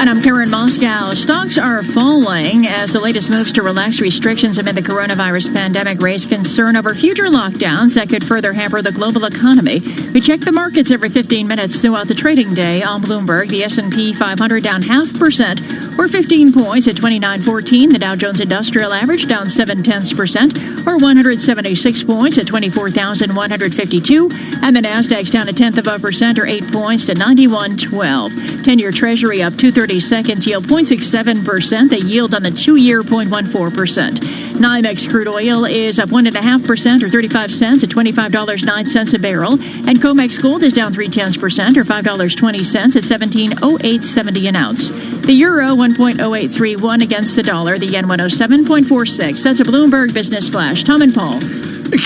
And I'm Karen Moscow. Stocks are falling as the latest moves to relax restrictions amid the coronavirus pandemic raise concern over future lockdowns that could further hamper the global economy. We check the markets every 15 minutes throughout the trading day on Bloomberg. The S&P 500 down 0.5% or 15 points at 2914. The Dow Jones Industrial Average down 0.7% or 176 points at 24,152. And the Nasdaq's down 0.1% or 8 points to 9112. 10-year Treasury up 230 seconds, yield 0.67%. The yield on the 2-year 0.14%. NYMEX crude oil is up 1.5% or 35 cents at $25.09 a barrel. And COMEX gold is down 0.3% or $5.20 at $17.0870 an ounce. The euro 1.0831 against the dollar. The yen 107.46. That's a Bloomberg Business Flash. Tom and Paul.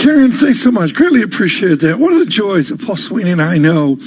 Karen, thanks so much. Greatly appreciate that. One of the joys that Paul Sweeney and I know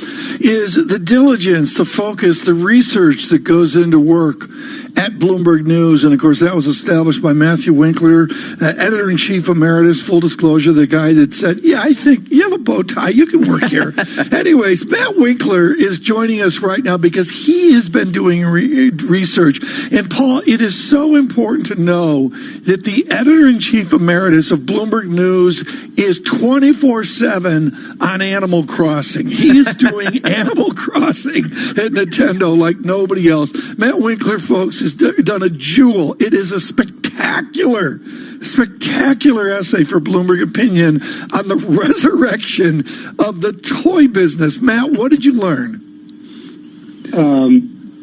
is the diligence, the focus, the research that goes into work at Bloomberg News. And, of course, that was established by Matthew Winkler, editor-in-chief emeritus, full disclosure, the guy that said, yeah, I think you have a bow tie. You can work here. Anyways, Matt Winkler is joining us right now because he has been doing research. And, Paul, it is so important to know that the editor-in-chief emeritus of Bloomberg News is 24/7 on Animal Crossing. He is doing Animal Crossing at Nintendo like nobody else. Matt Winkler, folks, has done a jewel. It is a spectacular essay for Bloomberg Opinion on the resurrection of the toy business. Matt, what did you learn?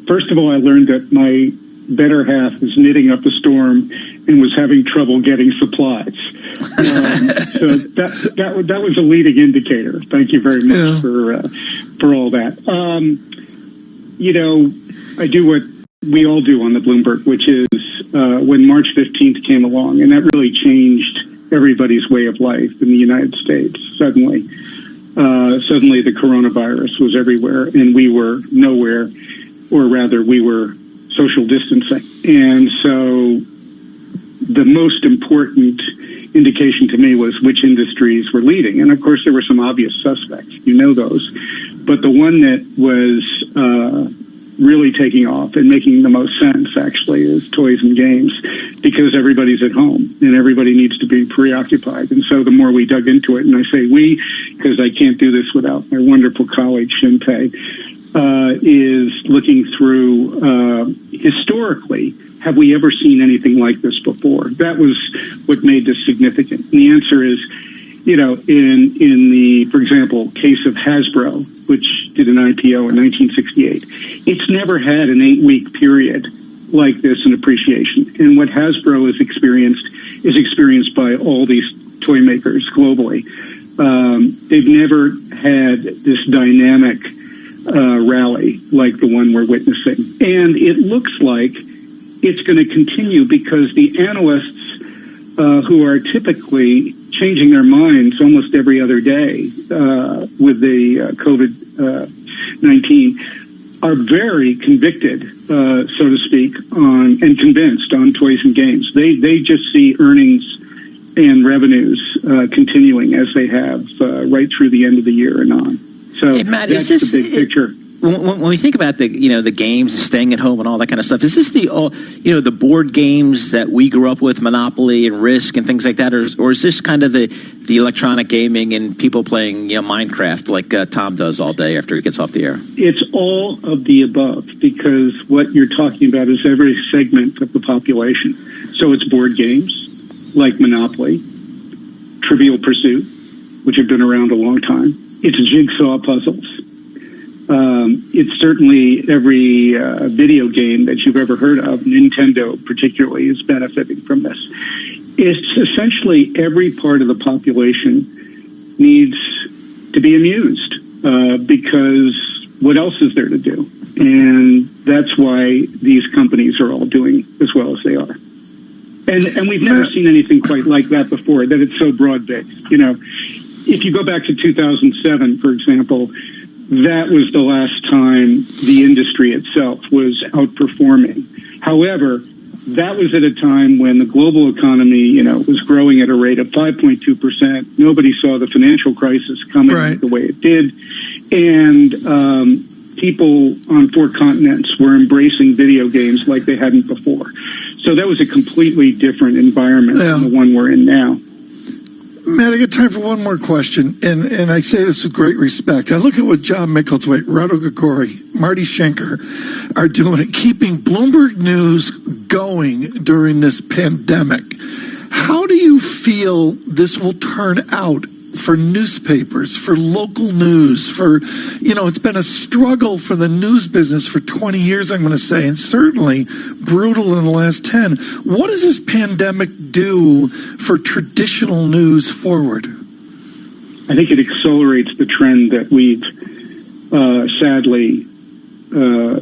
First of all, I learned that my better half was knitting up a storm and was having trouble getting supplies. So that was a leading indicator. Thank you very much for all that. I do what we all do on the Bloomberg, which is when March 15th came along, and that really changed everybody's way of life in the United States. Suddenly the coronavirus was everywhere, and we were nowhere, or rather, we were social distancing. And so the most important indication to me was which industries were leading. And, of course, there were some obvious suspects. You know those. But the one that was really taking off and making the most sense, actually, is toys and games, because everybody's at home and everybody needs to be preoccupied. And so the more we dug into it, and I say we because I can't do this without my wonderful colleague, Shinpei, is looking through historically, have we ever seen anything like this before? That was what made this significant. And the answer is, in the, for example, case of Hasbro, which did an IPO in 1968, it's never had an 8-week period like this in appreciation. And what Hasbro has experienced is experienced by all these toy makers globally. They've never had this dynamic rally like the one we're witnessing. And it looks like it's going to continue because the analysts who are typically changing their minds almost every other day with the COVID-19 are very convicted, so to speak, on and convinced on toys and games. They just see earnings and revenues continuing as they have right through the end of the year and on. So hey, Matt, that's the big picture. When we think about the games, staying at home and all that kind of stuff, is this the board games that we grew up with, Monopoly and Risk and things like that, or is this kind of the electronic gaming and people playing Minecraft like Tom does all day after he gets off the air? It's all of the above, because what you're talking about is every segment of the population. So it's board games like Monopoly, Trivial Pursuit, which have been around a long time. It's jigsaw puzzles. It's certainly every video game that you've ever heard of. Nintendo particularly is benefiting from this. It's essentially every part of the population needs to be amused because what else is there to do? And that's why these companies are all doing as well as they are. And we've never seen anything quite like that before, that it's so broad-based. You know, if you go back to 2007, for example, that was the last time the industry itself was outperforming. However, that was at a time when the global economy, you know, was growing at a rate of 5.2%. Nobody saw the financial crisis coming the way it did. And people on 4 continents were embracing video games like they hadn't before. So that was a completely different environment than the one we're in now. Matt, I got time for one more question, and I say this with great respect. I look at what John Micklethwait, Rado Gregori, Marty Schenker are doing and keeping Bloomberg News going during this pandemic. How do you feel this will turn out for newspapers, for local news, for, you know, it's been a struggle for the news business for 20 years, I'm going to say, and certainly brutal in the last 10. What does this pandemic do for traditional news forward? I think it accelerates the trend that we've sadly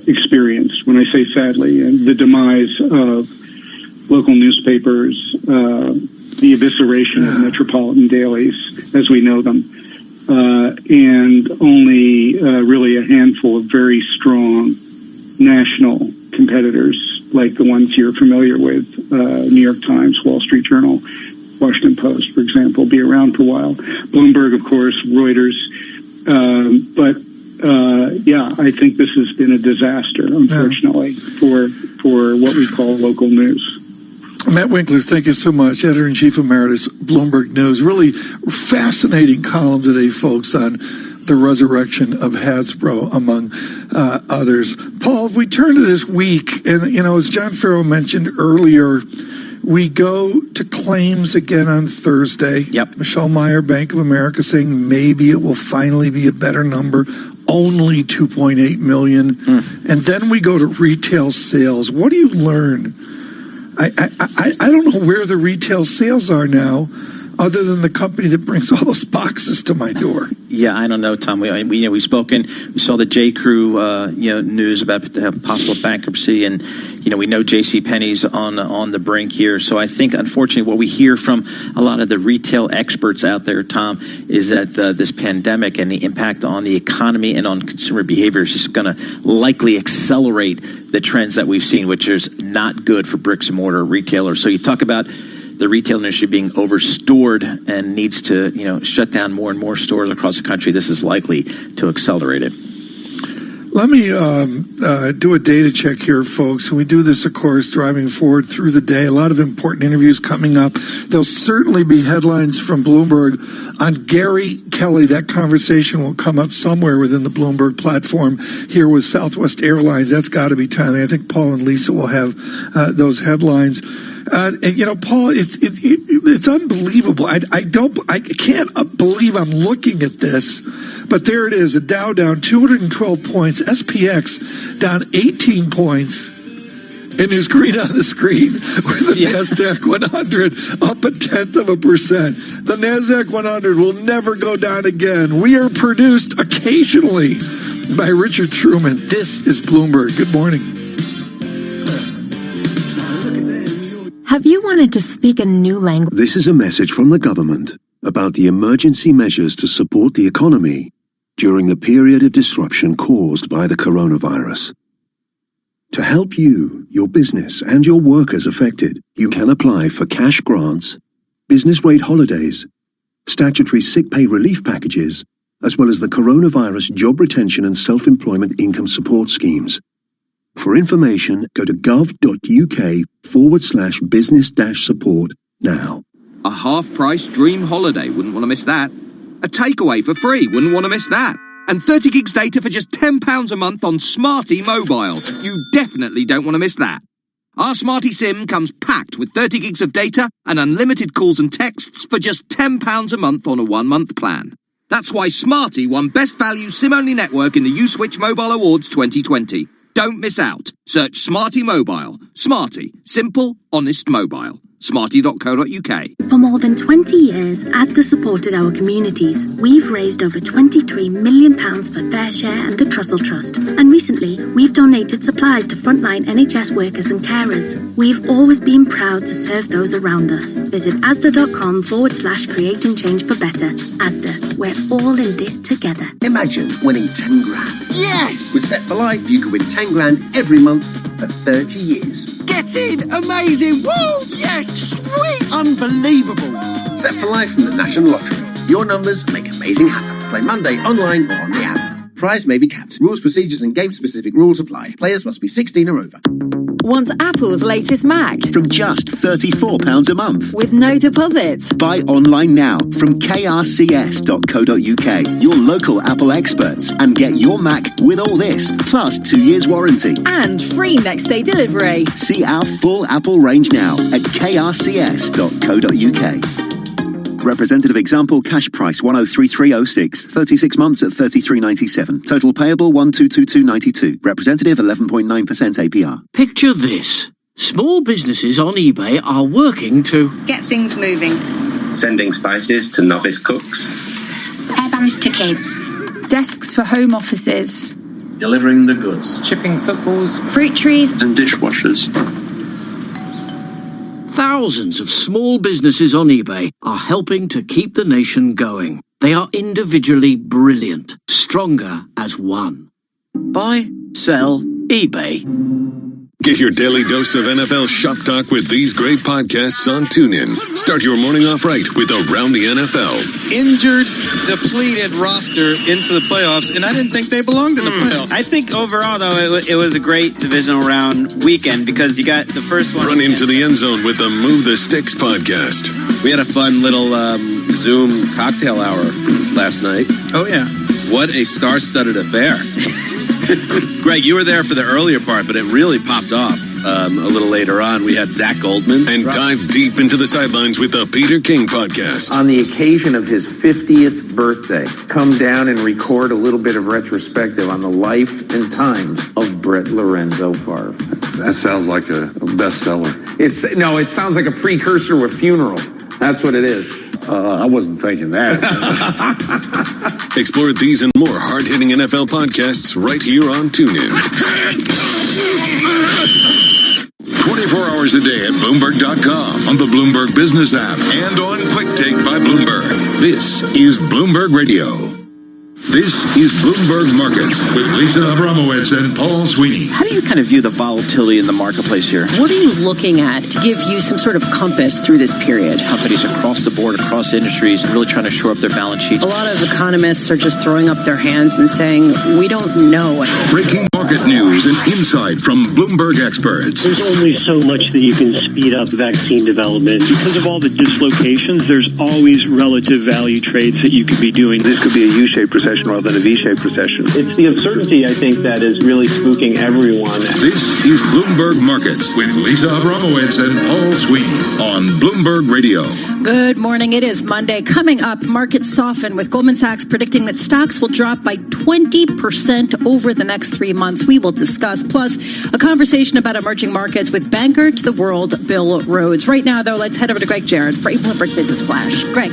experienced. When I say sadly, the demise of local newspapers, the evisceration of metropolitan dailies as we know them, and only really a handful of very strong national competitors like the ones you're familiar with, New York Times, Wall Street Journal, Washington Post, for example, be around for a while. Bloomberg, of course, Reuters. Yeah, I think this has been a disaster, unfortunately, for what we call local news. Matt Winkler, thank you so much. Editor-in-Chief Emeritus, Bloomberg News. Really fascinating column today, folks, on the resurrection of Hasbro, among others. Paul, if we turn to this week, and, you know, as John Farrow mentioned earlier, we go to claims again on Thursday. Yep. Michelle Meyer, Bank of America, saying maybe it will finally be a better number, only 2.8 million. And then we go to retail sales. What do you learn? I don't know where the retail sales are now, other than the company that brings all those boxes to my door. Yeah, I don't know, Tom. We spoken. We saw the J. Crew news about possible bankruptcy, and we know JCPenney's on the brink here. So I think, unfortunately, what we hear from a lot of the retail experts out there, Tom, is that this pandemic and the impact on the economy and on consumer behavior is just going to likely accelerate the trends that we've seen, which is not good for bricks and mortar retailers. So you talk about the retail industry being overstored and needs to, shut down more and more stores across the country. This is likely to accelerate it. Let me do a data check here, folks. We do this, of course, driving forward through the day. A lot of important interviews coming up. There'll certainly be headlines from Bloomberg on Gary Kelly. That conversation will come up somewhere within the Bloomberg platform here with Southwest Airlines. That's got to be timely. I think Paul and Lisa will have those headlines. And Paul, it's unbelievable. I can't believe I'm looking at this, but there it is. The Dow down 212 points, SPX down 18 points, and there's green on the screen where the NASDAQ 100 up 0.1%. The NASDAQ 100 will never go down again. We are produced occasionally by Richard Truman. This is Bloomberg. Good morning. Have you wanted to speak a new language? This is a message from the government about the emergency measures to support the economy during the period of disruption caused by the coronavirus. To help you, your business, and your workers affected, you can apply for cash grants, business rate holidays, statutory sick pay relief packages, as well as the coronavirus job retention and self-employment income support schemes. For information, go to gov.uk/business-support now. A half-price dream holiday, wouldn't want to miss that. A takeaway for free, wouldn't want to miss that. And 30 gigs data for just £10 a month on Smarty Mobile. You definitely don't want to miss that. Our Smarty SIM comes packed with 30 gigs of data and unlimited calls and texts for just £10 a month on a 1-month plan. That's why Smarty won Best Value SIM-only network in the U-Switch Mobile Awards 2020. Don't miss out. Search Smarty Mobile. Smarty. Simple, honest mobile. Smarty.co.uk. For more than 20 years, Asda supported our communities. We've raised over £23 million for Fair Share and the Trussell Trust. And recently, we've donated supplies to frontline NHS workers and carers. We've always been proud to serve those around us. Visit asda.com/creating change for better. Asda, we're all in this together. Imagine winning 10 grand. Yes! With Set for Life, you could win 10 grand every month for 30 years. Get in! Amazing! Woo! Yes! Sweet! Unbelievable! Set for Life from the National Lottery. Your numbers make amazing happen. Play Monday online or on the app. Prize may be capped. Rules, procedures and game-specific rules apply. Players must be 16 or over. Want Apple's latest Mac? From just £34 a month. With no deposit. Buy online now from krcs.co.uk. Your local Apple experts. And get your Mac with all this, plus 2 years warranty. And free next day delivery. See our full Apple range now at krcs.co.uk. Representative example, cash price 103306, 36 months at 33.97. Total payable 1222.92. Representative 11.9% APR. Picture this. Small businesses on eBay are working to get things moving. Sending spices to novice cooks. Hairbands to kids. Desks for home offices. Delivering the goods. Shipping footballs. Fruit trees. And dishwashers. Thousands of small businesses on eBay are helping to keep the nation going. They are individually brilliant, stronger as one. Buy, sell, eBay. Get your daily dose of NFL shop talk with these great podcasts on TuneIn. Start your morning off right with Around the NFL. Injured, depleted roster into the playoffs, and I didn't think they belonged in the playoffs. I think overall, though, it was a great divisional round weekend because you got the first one. Run into the end zone with the Move the Sticks podcast. We had a fun little Zoom cocktail hour last night. Oh, yeah. What a star-studded affair. Greg, you were there for the earlier part, but it really popped off a little later on. We had Zach Goldman. And dive deep into the sidelines with the Peter King podcast. On the occasion of his 50th birthday, come down and record a little bit of retrospective on the life and times of Brett Lorenzo Favre. That sounds like a bestseller. It sounds like a precursor to a funeral. That's what it is. I wasn't thinking that. Explore these and more hard-hitting NFL podcasts right here on TuneIn. 24 hours a day at Bloomberg.com, on the Bloomberg Business app, and on Quick Take by Bloomberg. This is Bloomberg Radio. This is Bloomberg Markets with Lisa Abramowitz and Paul Sweeney. How do you kind of view the volatility in the marketplace here? What are you looking at to give you some sort of compass through this period? Companies across the board, across industries, really trying to shore up their balance sheets. A lot of economists are just throwing up their hands and saying, we don't know. Breaking market news and insight from Bloomberg experts. There's only so much that you can speed up vaccine development. Because of all the dislocations, there's always relative value trades that you could be doing. This could be a U-shaped recession rather than a V-shaped recession. It's the uncertainty, I think, that is really spooking everyone. This is Bloomberg Markets with Lisa Abramowitz and Paul Sweeney on Bloomberg Radio. Good morning. It is Monday. Coming up, markets soften with Goldman Sachs predicting that stocks will drop by 20% over the next 3 months. We will discuss. Plus, a conversation about emerging markets with banker to the world, Bill Rhodes. Right now, though, let's head over to Greg Jarrett for a Bloomberg Business Flash. Greg.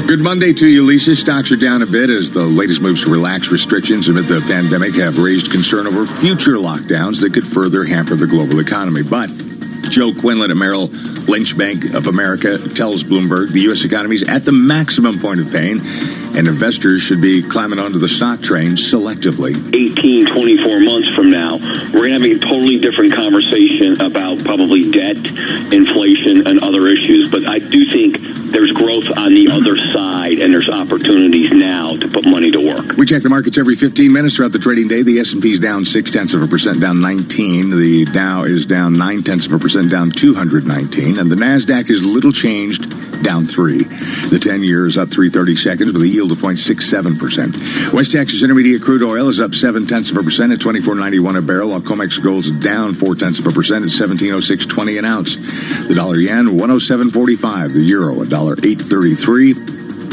Good Monday to you, Lisa. Stocks are down a bit as the latest moves to relax restrictions amid the pandemic have raised concern over future lockdowns that could further hamper the global economy. But Joe Quinlan at Merrill Lynch Bank of America tells Bloomberg the U.S. economy is at the maximum point of pain and investors should be climbing onto the stock train selectively. 18, 24 months from now, we're going to have a totally different conversation about probably debt, inflation, and other issues. But I do think there's growth on the other side, and there's opportunities now to put money to work. We check the markets every 15 minutes throughout the trading day. The S&P is down 0.6%, down 19. The Dow is down 0.9%, down 219. And the NASDAQ is little changed, down 3. The 10-year is up 3/32 with a yield of 0.67%. West Texas Intermediate crude oil is up 0.7% at $24.91 a barrel, while COMEX gold's down 0.4% at $17.0620 an ounce. The dollar yen 107.45. The euro $1.833.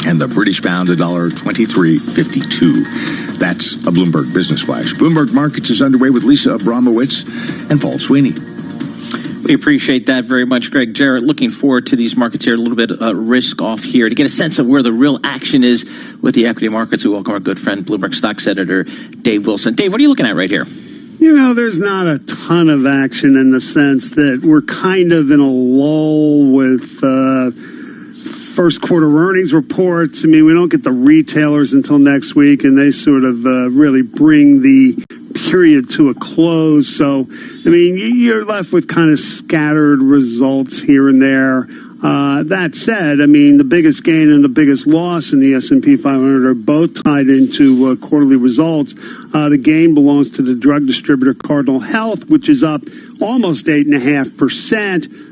and the British pound $1.2352. That's a Bloomberg Business Flash. Bloomberg Markets is underway with Lisa Abramowitz and Paul Sweeney. We appreciate that very much, Greg. Jarrett, looking forward to these markets here, a little bit risk off here to get a sense of where the real action is with the equity markets. We welcome our good friend, Bloomberg Stocks editor, Dave Wilson. Dave, what are you looking at right here? There's not a ton of action in the sense that we're kind of in a lull with first quarter earnings reports. I mean, we don't get the retailers until next week, and they sort of really bring the period to a close. So, I mean, you're left with kind of scattered results here and there. That said, I mean, the biggest gain and the biggest loss in the S&P 500 are both tied into quarterly results. The gain belongs to the drug distributor Cardinal Health, which is up almost 8.5%.